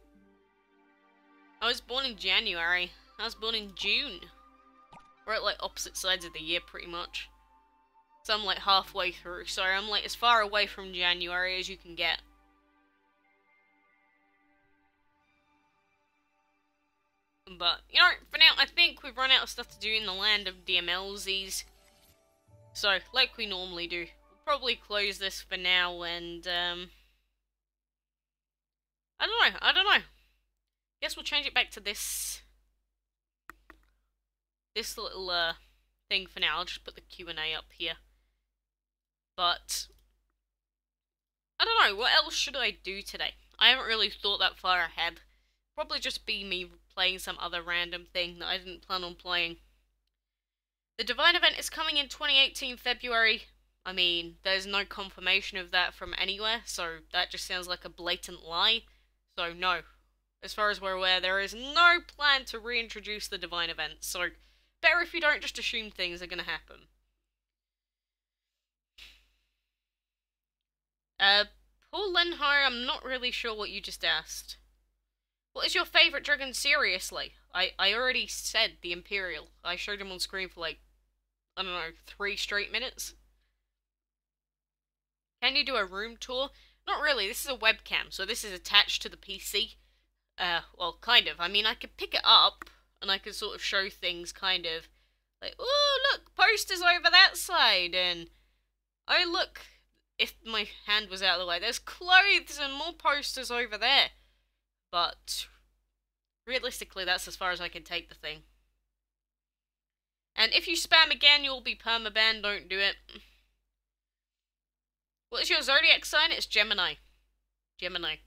I was born in January. I was born in June. We're at like opposite sides of the year pretty much. So I'm like halfway through. So I'm like as far away from January as you can get. But, you know, for now I think we've run out of stuff to do in the land of DMLZs. So, like we normally do, we'll probably close this for now and, I don't know. Guess we'll change it back to this little, thing for now. I'll just put the Q&A up here. But, I don't know, what else should I do today? I haven't really thought that far ahead. Probably just be me playing some other random thing that I didn't plan on playing. The Divine event is coming in 2018 February. I mean, there's no confirmation of that from anywhere, so that just sounds like a blatant lie. So no. As far as we're aware, there is no plan to reintroduce the Divine event, so better if you don't just assume things are gonna happen. Paul Lenhar, I'm not really sure what you just asked. What is your favourite dragon? Seriously? I already said the Imperial. I showed him on screen for like, I don't know, 3 straight minutes. Can you do a room tour? Not really, this is a webcam, so this is attached to the PC. Well, kind of. I mean, I could pick it up, and I could sort of show things kind of, like, oh, look, posters over that side, and, oh, look, if my hand was out of the way, there's clothes and more posters over there. But realistically, that's as far as I can take the thing. And if you spam again, you'll be permabanned. Don't do it. What is your zodiac sign? It's Gemini. Gemini.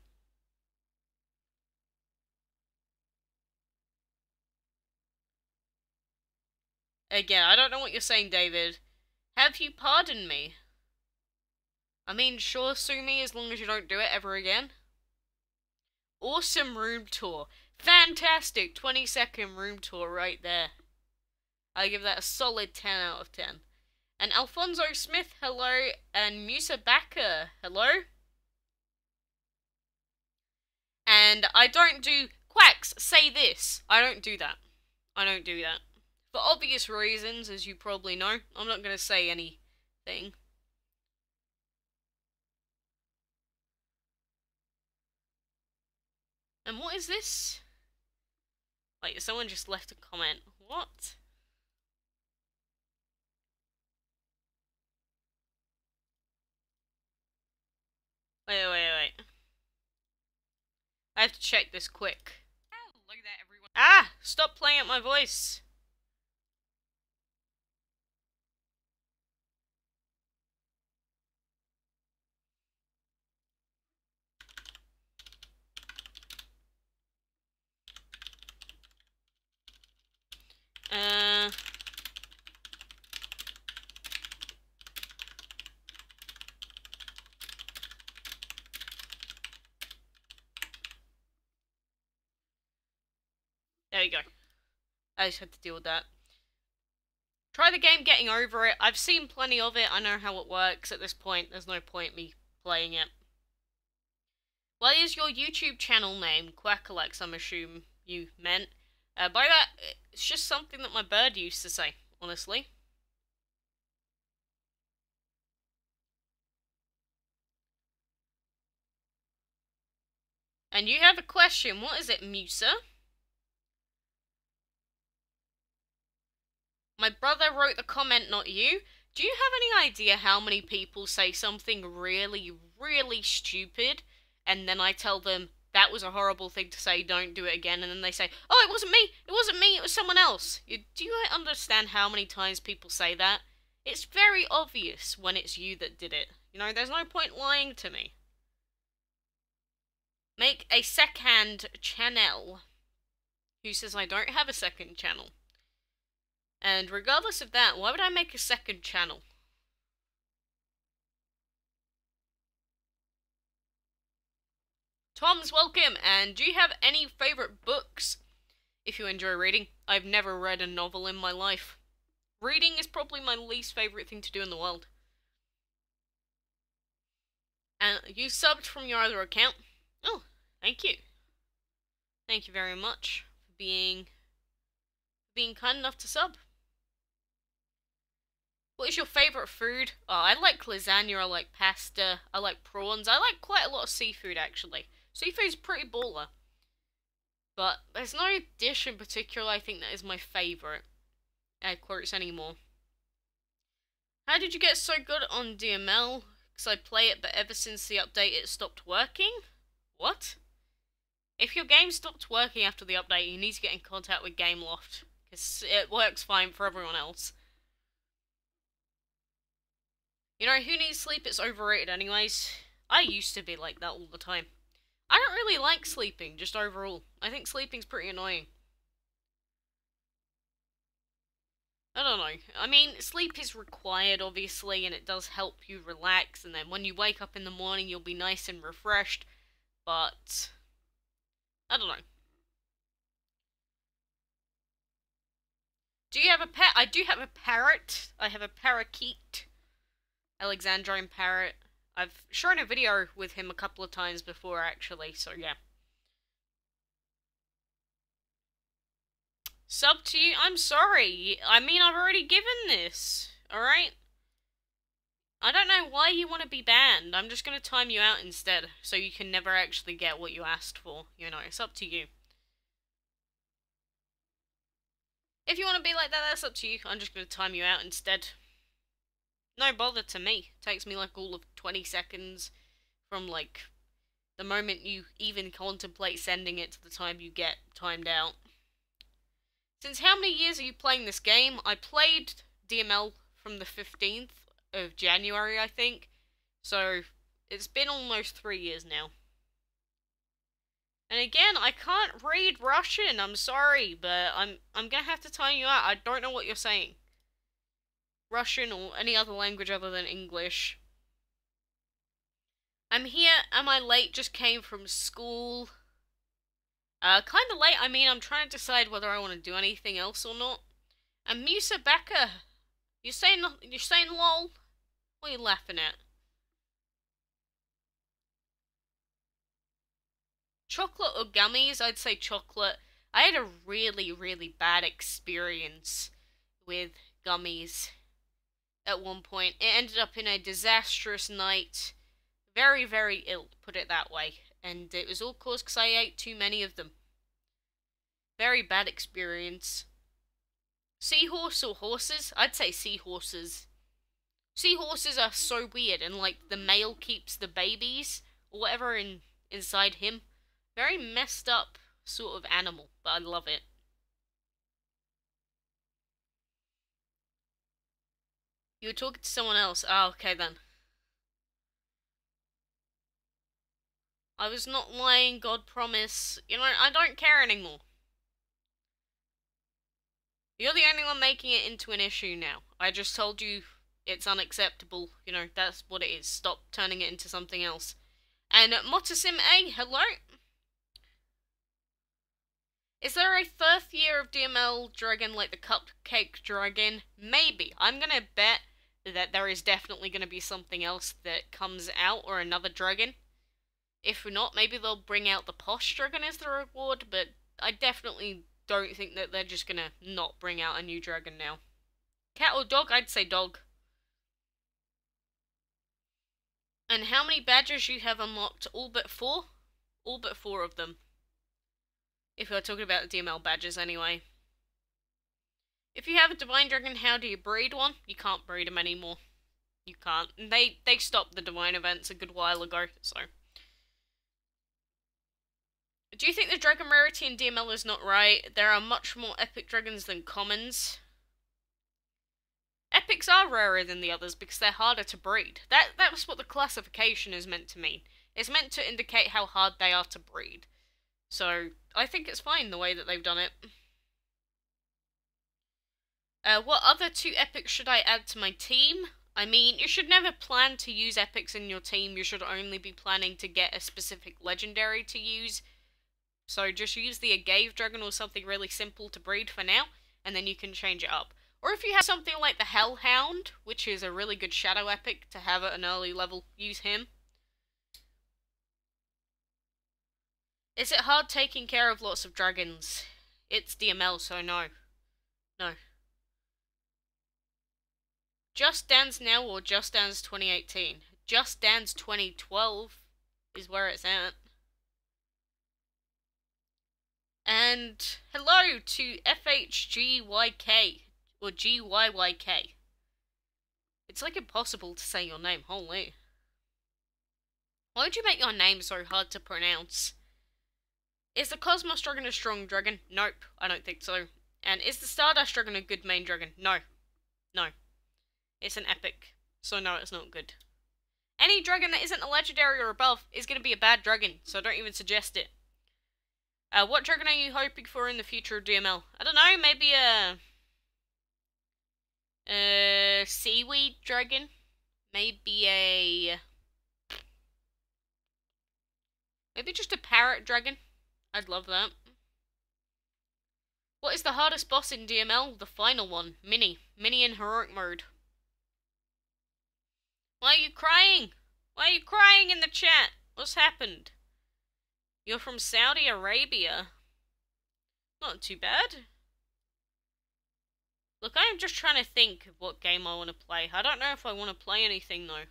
Again, I don't know what you're saying, David. Have you pardoned me? I mean, sure, sue me as long as you don't do it ever again. Awesome room tour. Fantastic 20-second room tour right there. I give that a solid 10 out of 10. And Alfonso Smith, hello. And Musa Bakker, hello. And I don't do Quacks, say this. I don't do that. I don't do that. For obvious reasons, as you probably know. I'm not going to say anything. And what is this? Wait, someone just left a comment. What? Wait. I have to check this quick. Oh, look at that, everyone. Ah! Stop playing at my voice. There you go. I just had to deal with that. Try the game getting over it. I've seen plenty of it. I know how it works at this point. There's no point me playing it. What is your YouTube channel name? Quackalakes, I'm assuming you meant. By that, it's just something that my bird used to say, honestly. And you have a question. What is it, Musa? My brother wrote the comment, not you. Do you have any idea how many people say something really, really stupid, and then I tell them, that was a horrible thing to say, don't do it again, and then they say, oh, it wasn't me, it was someone else. Do you understand how many times people say that? It's very obvious when it's you that did it. You know, there's no point lying to me. Make a second channel. Who says I don't have a second channel? And regardless of that, why would I make a second channel? Tom's welcome, and do you have any favourite books? If you enjoy reading, I've never read a novel in my life. Reading is probably my least favourite thing to do in the world. And you subbed from your other account? Oh, thank you. Thank you very much for being kind enough to sub. What is your favourite food? Oh, I like lasagna, I like pasta, I like prawns, I like quite a lot of seafood actually. Seafood's pretty baller. But there's no dish in particular I think that is my favourite. Air quotes anymore. How did you get so good on DML? Because I play it, but ever since the update it stopped working? What? If your game stopped working after the update, you need to get in contact with Gameloft. Because it works fine for everyone else. You know, who needs sleep? It's overrated anyways. I used to be like that all the time. I don't really like sleeping, just overall. I think sleeping's pretty annoying. I don't know. I mean, sleep is required, obviously, and it does help you relax, and then when you wake up in the morning, you'll be nice and refreshed, but I don't know. Do you have a pet? I do have a parrot. I have a parakeet. Alexandrine parrot. I've shown a video with him a couple of times before, actually, so yeah. Sub to you? I'm sorry. I mean, I've already given this, alright? I don't know why you want to be banned. I'm just going to time you out instead, so you can never actually get what you asked for. You know, it's up to you. If you want to be like that, that's up to you. I'm just going to time you out instead. No bother to me. It takes me like all of 20 seconds from like the moment you even contemplate sending it to the time you get timed out. Since how many years are you playing this game? I played DML from the 15th of January, I think. So, it's been almost 3 years now. And again, I can't read Russian, I'm sorry, but I'm gonna have to time you out. I don't know what you're saying. Russian or any other language other than English. I'm here, am I late? Just came from school. Kinda late, I mean, I'm trying to decide whether I want to do anything else or not. And Musa Becker, you're saying lol? What are you laughing at? Chocolate or gummies? I'd say chocolate. I had a really, really bad experience with gummies at one point. It ended up in a disastrous night. Very, very ill, put it that way. And it was all caused because I ate too many of them. Very bad experience. Seahorse or horses? I'd say seahorses. Seahorses are so weird, and like the male keeps the babies or whatever inside him. Very messed up sort of animal, but I love it. You were talking to someone else. Oh, okay then. I was not lying, God promise. You know, I don't care anymore. You're the only one making it into an issue now. I just told you it's unacceptable. You know, that's what it is. Stop turning it into something else. And Motosim A, hello? Is there a 1st year of DML Dragon like the Cupcake Dragon? Maybe. I'm gonna bet that there is definitely gonna be something else that comes out, or another dragon. If not, maybe they'll bring out the Posh Dragon as the reward, but I definitely don't think that they're just gonna not bring out a new dragon now. Cat or dog? I'd say dog. And how many badges you have unlocked? All but 4? All but 4 of them. If you're talking about the DML badges anyway. If you have a Divine Dragon, how do you breed one? You can't breed them anymore. You can't. They stopped the Divine events a good while ago, so. Do you think the Dragon rarity in DML is not right? There are much more epic dragons than commons. Epics are rarer than the others because they're harder to breed. That was what the classification is meant to mean. It's meant to indicate how hard they are to breed. So, I think it's fine the way that they've done it. What other 2 epics should I add to my team? I mean, you should never plan to use epics in your team. You should only be planning to get a specific legendary to use. So just use the Agave Dragon or something really simple to breed for now, and then you can change it up. Or if you have something like the Hellhound, which is a really good shadow epic to have at an early level, use him. Is it hard taking care of lots of dragons? It's DML, so no. No. Just Dance now or Just Dance 2018? Just Dance 2012 is where it's at. And hello to FHGYK, or GYYK. It's like impossible to say your name, holy. Why would you make your name so hard to pronounce? Is the Cosmos Dragon a strong dragon? Nope, I don't think so. And is the Stardust Dragon a good main dragon? No. No. It's an epic, so no, it's not good. Any dragon that isn't a legendary or above is going to be a bad dragon, so don't even suggest it. What dragon are you hoping for in the future of DML? I don't know, maybe a seaweed dragon? Maybe just a parrot dragon? I'd love that. What is the hardest boss in DML? The final one, Mini. Mini in heroic mode. Why are you crying? Why are you crying in the chat? What's happened? You're from Saudi Arabia. Not too bad. Look, I am just trying to think of what game I want to play. I don't know if I want to play anything, though.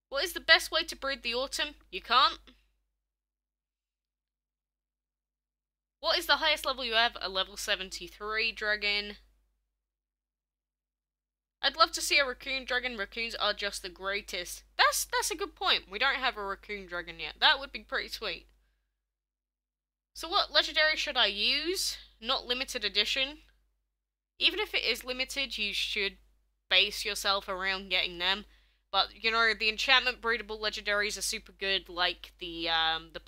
What is the best way to breed the autumn? You can't. What is the highest level you have? A level 73 dragon. I'd love to see a raccoon dragon. Raccoons are just the greatest. That's a good point. We don't have a raccoon dragon yet. That would be pretty sweet. So what legendary should I use? Not limited edition. Even if it is limited, you should base yourself around getting them. But, you know, the enchantment breedable legendaries are super good, like the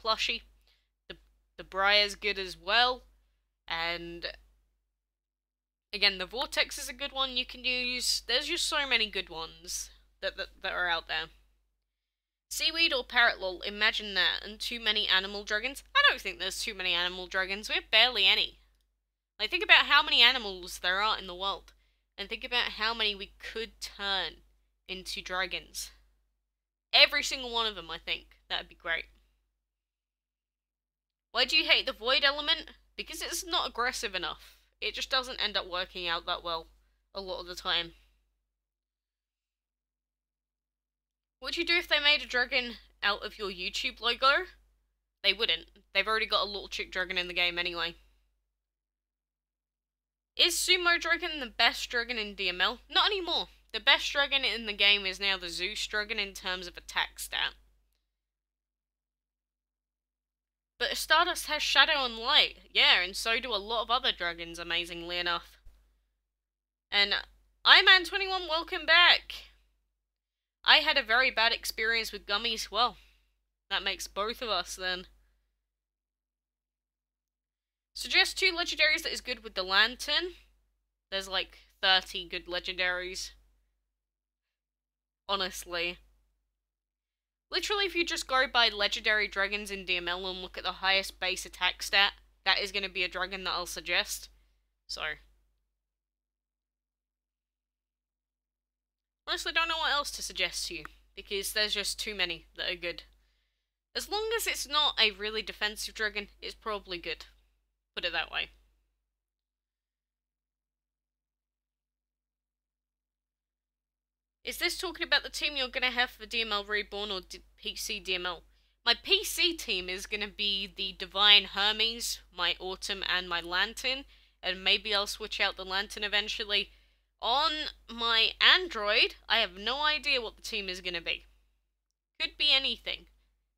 plushie. The Briar's good as well. And again, the Vortex is a good one you can use. There's just so many good ones that are out there. Seaweed or parrot lol, imagine that. And too many animal dragons? I don't think there's too many animal dragons. We have barely any. Like, think about how many animals there are in the world. And think about how many we could turn into dragons. Every single one of them, I think. That'd be great. Why do you hate the void element? Because it's not aggressive enough. It just doesn't end up working out that well a lot of the time. What would you do if they made a dragon out of your YouTube logo? They wouldn't. They've already got a little chick dragon in the game anyway. Is Sumo Dragon the best dragon in DML? Not anymore. The best dragon in the game is now the Zeus Dragon in terms of attack stat. But Stardust has Shadow and Light. Yeah, and so do a lot of other dragons, amazingly enough. And iMan21, welcome back. I had a very bad experience with gummies. Well, that makes both of us then. Suggest 2 legendaries that is good with the lantern. There's like 30 good legendaries. Honestly. Literally, if you just go by legendary dragons in DML and look at the highest base attack stat, that is going to be a dragon that I'll suggest. So. Honestly, don't know what else to suggest to you, because there's just too many that are good. As long as it's not a really defensive dragon, it's probably good. Put it that way. Is this talking about the team you're going to have for DML Reborn or PC DML? My PC team is going to be the Divine Hermes, my Autumn, and my Lantern. And maybe I'll switch out the Lantern eventually. On my Android, I have no idea what the team is going to be. Could be anything.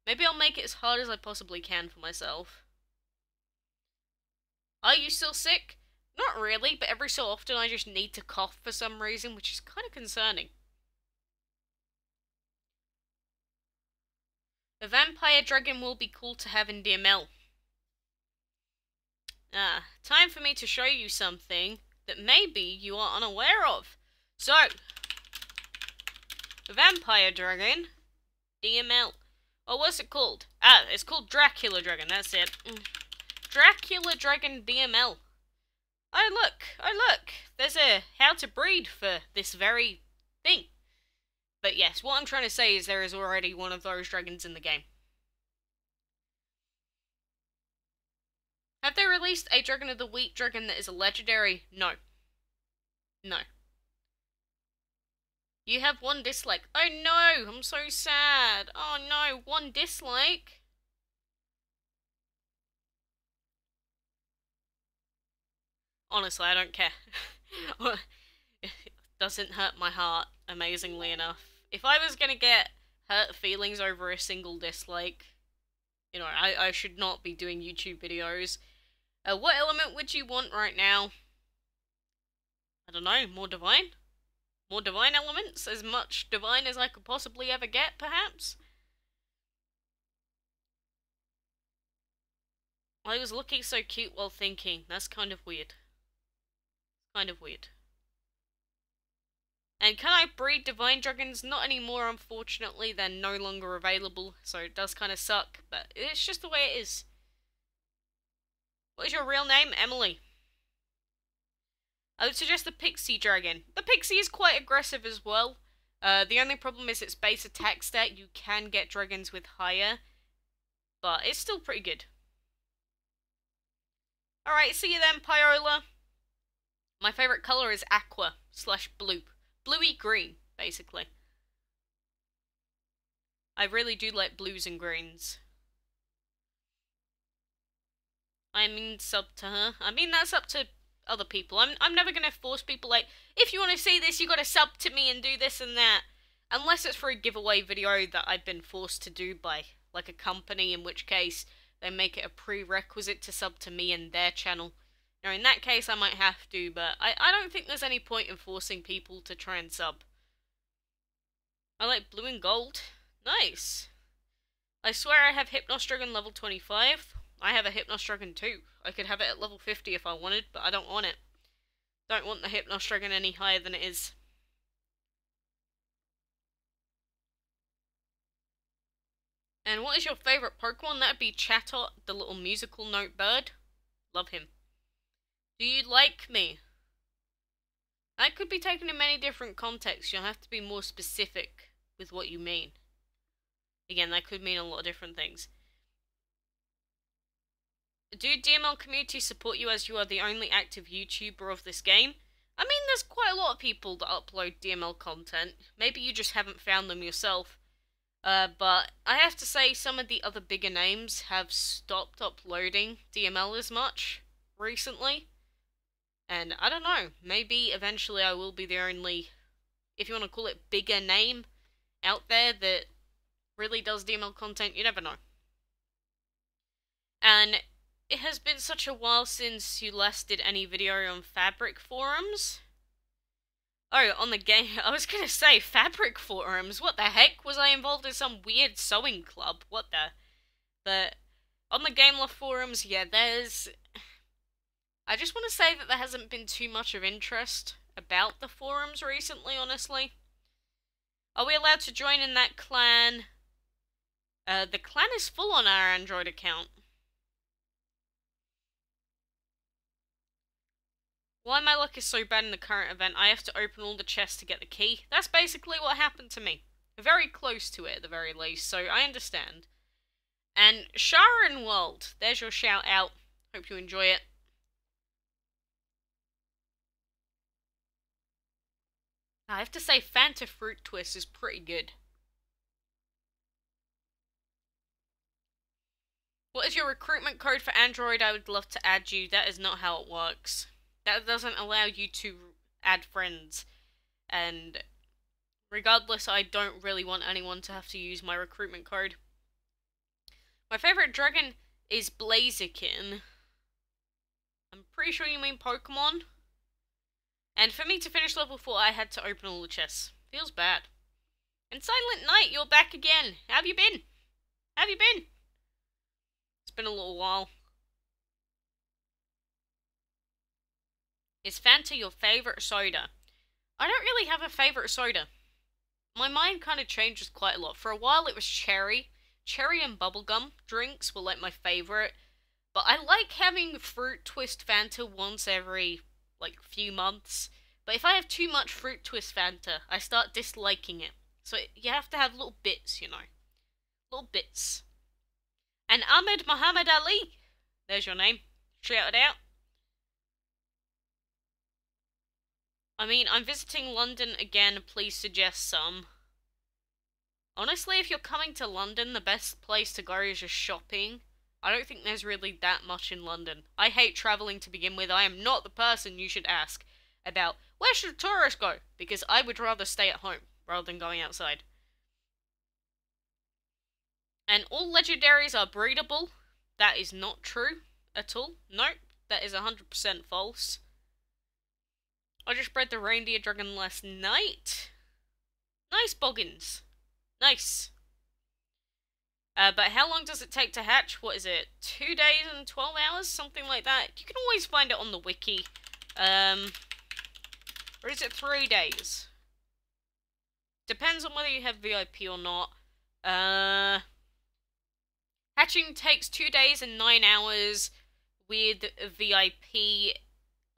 Maybe I'll make it as hard as I possibly can for myself. Are you still sick? Not really, but every so often I just need to cough for some reason, which is kind of concerning. A vampire dragon will be cool to have in DML. Time for me to show you something that maybe you are unaware of. So, the vampire dragon, DML. Oh, what's it called? It's called Dracula Dragon, that's it. Dracula Dragon DML. Oh look, there's a how to breed for this very thing. But yes, what I'm trying to say is there is already one of those dragons in the game. Have they released a Dragon of the Week dragon that is a legendary? No. No. You have one dislike. Oh no, I'm so sad. Oh no, one dislike. Honestly, I don't care. It doesn't hurt my heart, amazingly enough. If I was gonna get hurt feelings over a single dislike, you know, I should not be doing YouTube videos. What element would you want right now? I don't know, more divine? More divine elements? As much divine as I could possibly ever get, perhaps? I was looking so cute while thinking. That's kind of weird. Kind of weird. And can I breed divine dragons? Not anymore, unfortunately. They're no longer available, so it does kind of suck. But it's just the way it is. What is your real name? Emily. I would suggest the Pixie Dragon. The Pixie is quite aggressive as well. The only problem is its base attack stat. You can get dragons with higher, but it's still pretty good. Alright, see you then, Pyola. My favourite colour is aqua / blue. Bluey green, basically. I really do like blues and greens. I mean, sub to her. I mean, that's up to other people. I'm never gonna force people, like, if you want to see this, you gotta sub to me and do this and that. Unless it's for a giveaway video that I've been forced to do by, like, a company, in which case they make it a prerequisite to sub to me and their channel. Now, in that case, I might have to, but I don't think there's any point in forcing people to try and sub. I like blue and gold. Nice. I swear I have Hypnos Dragon level 25. I have a Hypnos Dragon too. I could have it at level 50 if I wanted, but I don't want it. Don't want the Hypnos Dragon any higher than it is. And what is your favourite Pokemon? That'd be Chatot, the little musical note bird. Love him. Do you like me? That could be taken in many different contexts. You'll have to be more specific with what you mean. Again, that could mean a lot of different things. Do DML community support you as you are the only active YouTuber of this game? I mean, there's quite a lot of people that upload DML content. Maybe you just haven't found them yourself. But I have to say some of the other bigger names have stopped uploading DML as much recently. And I don't know, maybe eventually I will be the only, if you want to call it, bigger name out there that really does DML content. You never know. And it has been such a while since you last did any video on Fabric forums. Oh, on the game, I was gonna say, Fabric forums? What the heck? Was I involved in some weird sewing club? What the? But on the Game Love forums, yeah, there's... I just want to say that there hasn't been too much of interest about the forums recently, honestly. Are we allowed to join in that clan? The clan is full on our Android account. Why my luck is so bad in the current event, I have to open all the chests to get the key. That's basically what happened to me. Very close to it, at the very least, so I understand. And Sharon World, there's your shout out. Hope you enjoy it. I have to say, Fanta Fruit Twist is pretty good. What is your recruitment code for Android? I would love to add you. That is not how it works. That doesn't allow you to add friends. And regardless, I don't really want anyone to have to use my recruitment code. My favorite dragon is Blaziken. I'm Pretty sure you mean Pokemon. And for me to finish level 4, I had to open all the chests. Feels bad. And Silent Night, you're back again. How have you been? How have you been? It's been a little while. Is Fanta your favourite soda? I don't really have a favourite soda. My mind kind of changes quite a lot. For a while it was cherry. Cherry and bubblegum drinks were like my favourite. But I like having Fruit Twist Fanta once every, like, few months. But if I have too much Fruit Twist Fanta, I start disliking it. So you have to have little bits, you know. Little bits. And Ahmed Muhammad Ali. There's your name. Shout it out. I mean, I'm visiting London again. Please suggest some. Honestly, if you're coming to London, the best place to go is just shopping. I don't think there's really that much in London. I hate travelling to begin with. I am not the person you should ask about, where should a tourist go? Because I would rather stay at home, rather than going outside. And all legendaries are breedable. That is not true at all. Nope, that is 100% false. I just bred the reindeer dragon last night. Nice, Boggins. Nice. But how long does it take to hatch? What is it? 2 days and 12 hours? Something like that. You can always find it on the wiki. Or is it 3 days? Depends on whether you have VIP or not. Hatching takes 2 days and 9 hours. With VIP,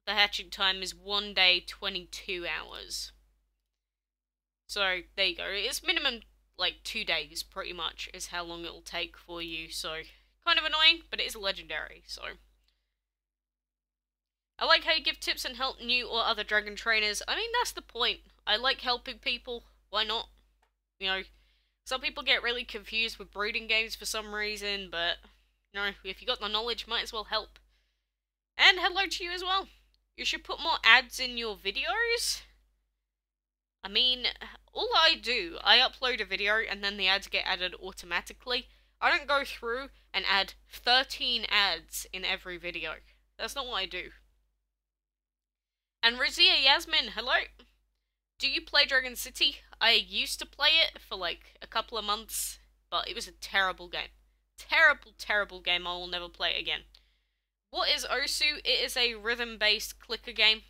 the hatching time is 1 day, 22 hours. So, there you go. It's minimum, like, 2 days, pretty much, is how long it'll take for you. So, kind of annoying, but it is legendary, so. I like how you give tips and help new or other dragon trainers. I mean, that's the point. I like helping people. Why not? You know, some people get really confused with breeding games for some reason, but, you know, if you got the knowledge, might as well help. And hello to you as well. You should put more ads in your videos. I mean, all I do, I upload a video and then the ads get added automatically. I don't go through and add 13 ads in every video. That's not what I do. And Razia Yasmin, hello. Do you play Dragon City? I used to play it for like a couple of months, but it was a terrible game. Terrible, terrible game. I will never play it again. What is Osu? It is a rhythm-based clicker game.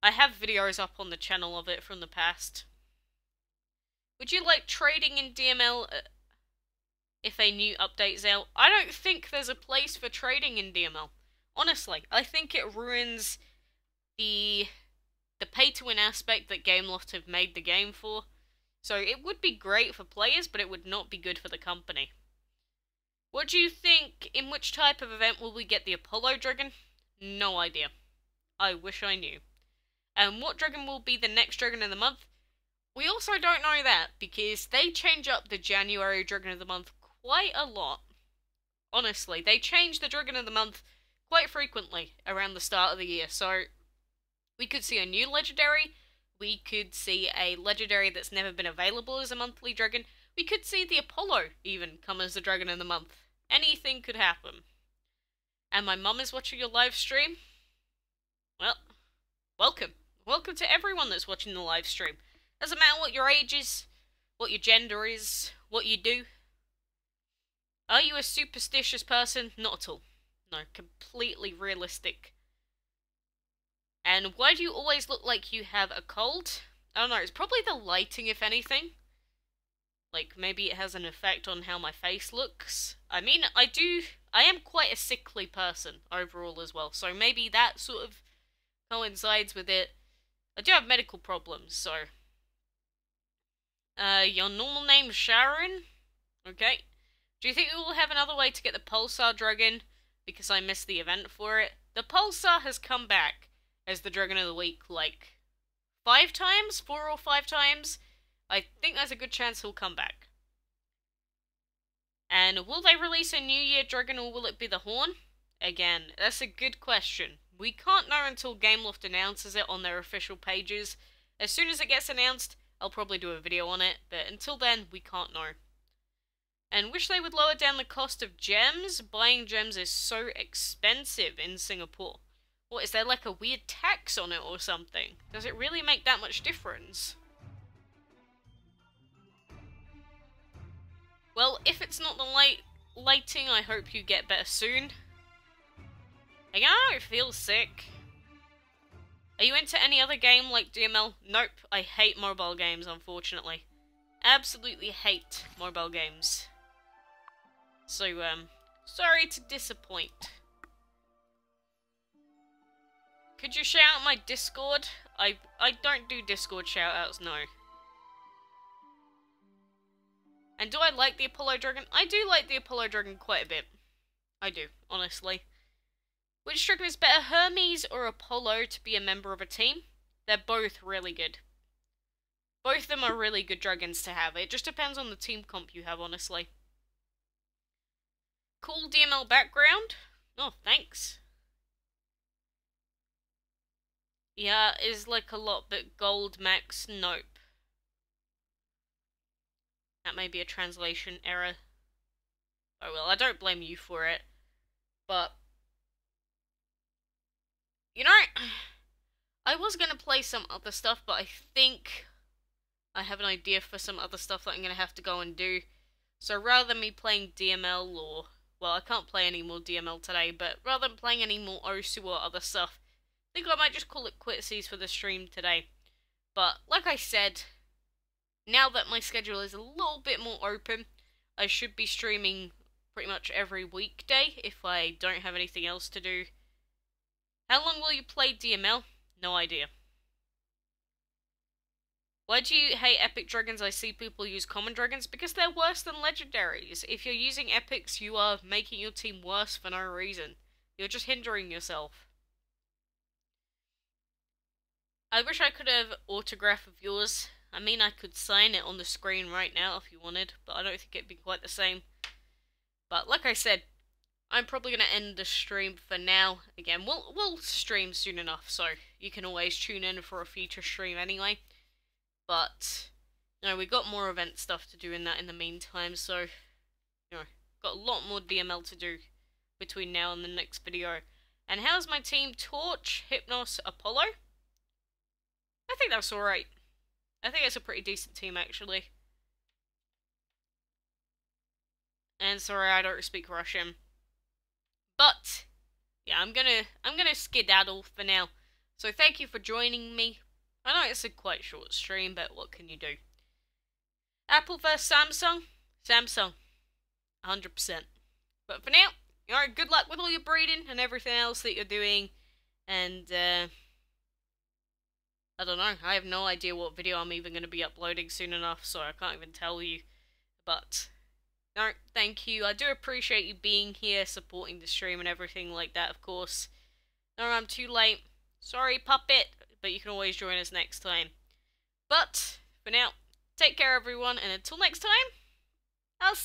I have videos up on the channel of it from the past. Would you like trading in DML if a new update's out? I don't think there's a place for trading in DML. Honestly, I think it ruins the pay-to-win aspect that Gameloft have made the game for. So it would be great for players, but it would not be good for the company. What do you think? In which type of event will we get the Apollo Dragon? No idea. I wish I knew. And what dragon will be the next dragon of the month? We also don't know that, because they change up the January dragon of the month quite a lot. Honestly, they change the dragon of the month quite frequently around the start of the year, so we could see a new legendary, we could see a legendary that's never been available as a monthly dragon, we could see the Apollo even come as the dragon of the month. Anything could happen. And my mum is watching your live stream? Well, welcome. Welcome to everyone that's watching the live stream. Doesn't matter what your age is, what your gender is, what you do. Are you a superstitious person? Not at all. No, completely realistic. And why do you always look like you have a cold? I don't know, it's probably the lighting, if anything. Like, maybe it has an effect on how my face looks. I mean, I am quite a sickly person overall as well, so maybe that sort of coincides with it. I do have medical problems, so. Your normal name's Sharon? Okay. Do you think we will have another way to get the Pulsar Dragon? Because I missed the event for it. The Pulsar has come back as the Dragon of the Week, like, 5 times? 4 or 5 times? I think there's a good chance he'll come back. And will they release a New Year Dragon or will it be the Horn? Again, that's a good question. We can't know until Gameloft announces it on their official pages. As soon as it gets announced, I'll probably do a video on it, but until then, we can't know. And wish they would lower down the cost of gems. Buying gems is so expensive in Singapore. What, is there like a weird tax on it or something? Does it really make that much difference? Well, if it's not the lighting, I hope you get better soon. Again, I don't feel sick. Are you into any other game like DML? Nope, I hate mobile games, unfortunately. Absolutely hate mobile games. So, sorry to disappoint. Could you shout out my Discord? I don't do Discord shoutouts, no. And do I like the Apollo Dragon? I do like the Apollo Dragon quite a bit. I do, honestly. Which dragon is better, Hermes or Apollo, to be a member of a team? They're both really good. Both of them are really good dragons to have. It just depends on the team comp you have, honestly. Cool DML background? Oh, thanks. Yeah, is like a lot, but gold max, nope. That may be a translation error. Oh well, I don't blame you for it. But, you know, I was gonna play some other stuff, but I think I have an idea for some other stuff that I'm gonna have to go and do. So rather than me playing DML or, well, I can't play any more DML today, but rather than playing any more Osu or other stuff, I think I might just call it quitsies for the stream today. But, like I said, now that my schedule is a little bit more open, I should be streaming pretty much every weekday if I don't have anything else to do. How long will you play DML? No idea. Why do you hate epic dragons? I see people use common dragons because they're worse than legendaries. If you're using epics, you are making your team worse for no reason. You're just hindering yourself. I wish I could have autograph of yours. I mean, I could sign it on the screen right now if you wanted, but I don't think it'd be quite the same. But like I said, I'm probably going to end the stream for now. Again, we'll stream soon enough, so you can always tune in for a future stream anyway. But, you know, we got more event stuff to do in the meantime, so, you know, got a lot more DML to do between now and the next video. And how's my team? Torch, Hypnos, Apollo? I think that's alright. I think it's a pretty decent team, actually. And sorry, I don't speak Russian. But, yeah, I'm gonna skedaddle for now. So thank you for joining me. I know it's a quite short stream, but what can you do? Apple vs Samsung? Samsung. 100%. But for now, alright, good luck with all your breeding and everything else that you're doing. And, I don't know. I have no idea what video I'm even going to be uploading soon enough, so I can't even tell you. But, no, thank you. I do appreciate you being here, supporting the stream and everything like that, of course. No, I'm too late. Sorry, puppet, but you can always join us next time. But, for now, take care everyone, and until next time, I'll see you.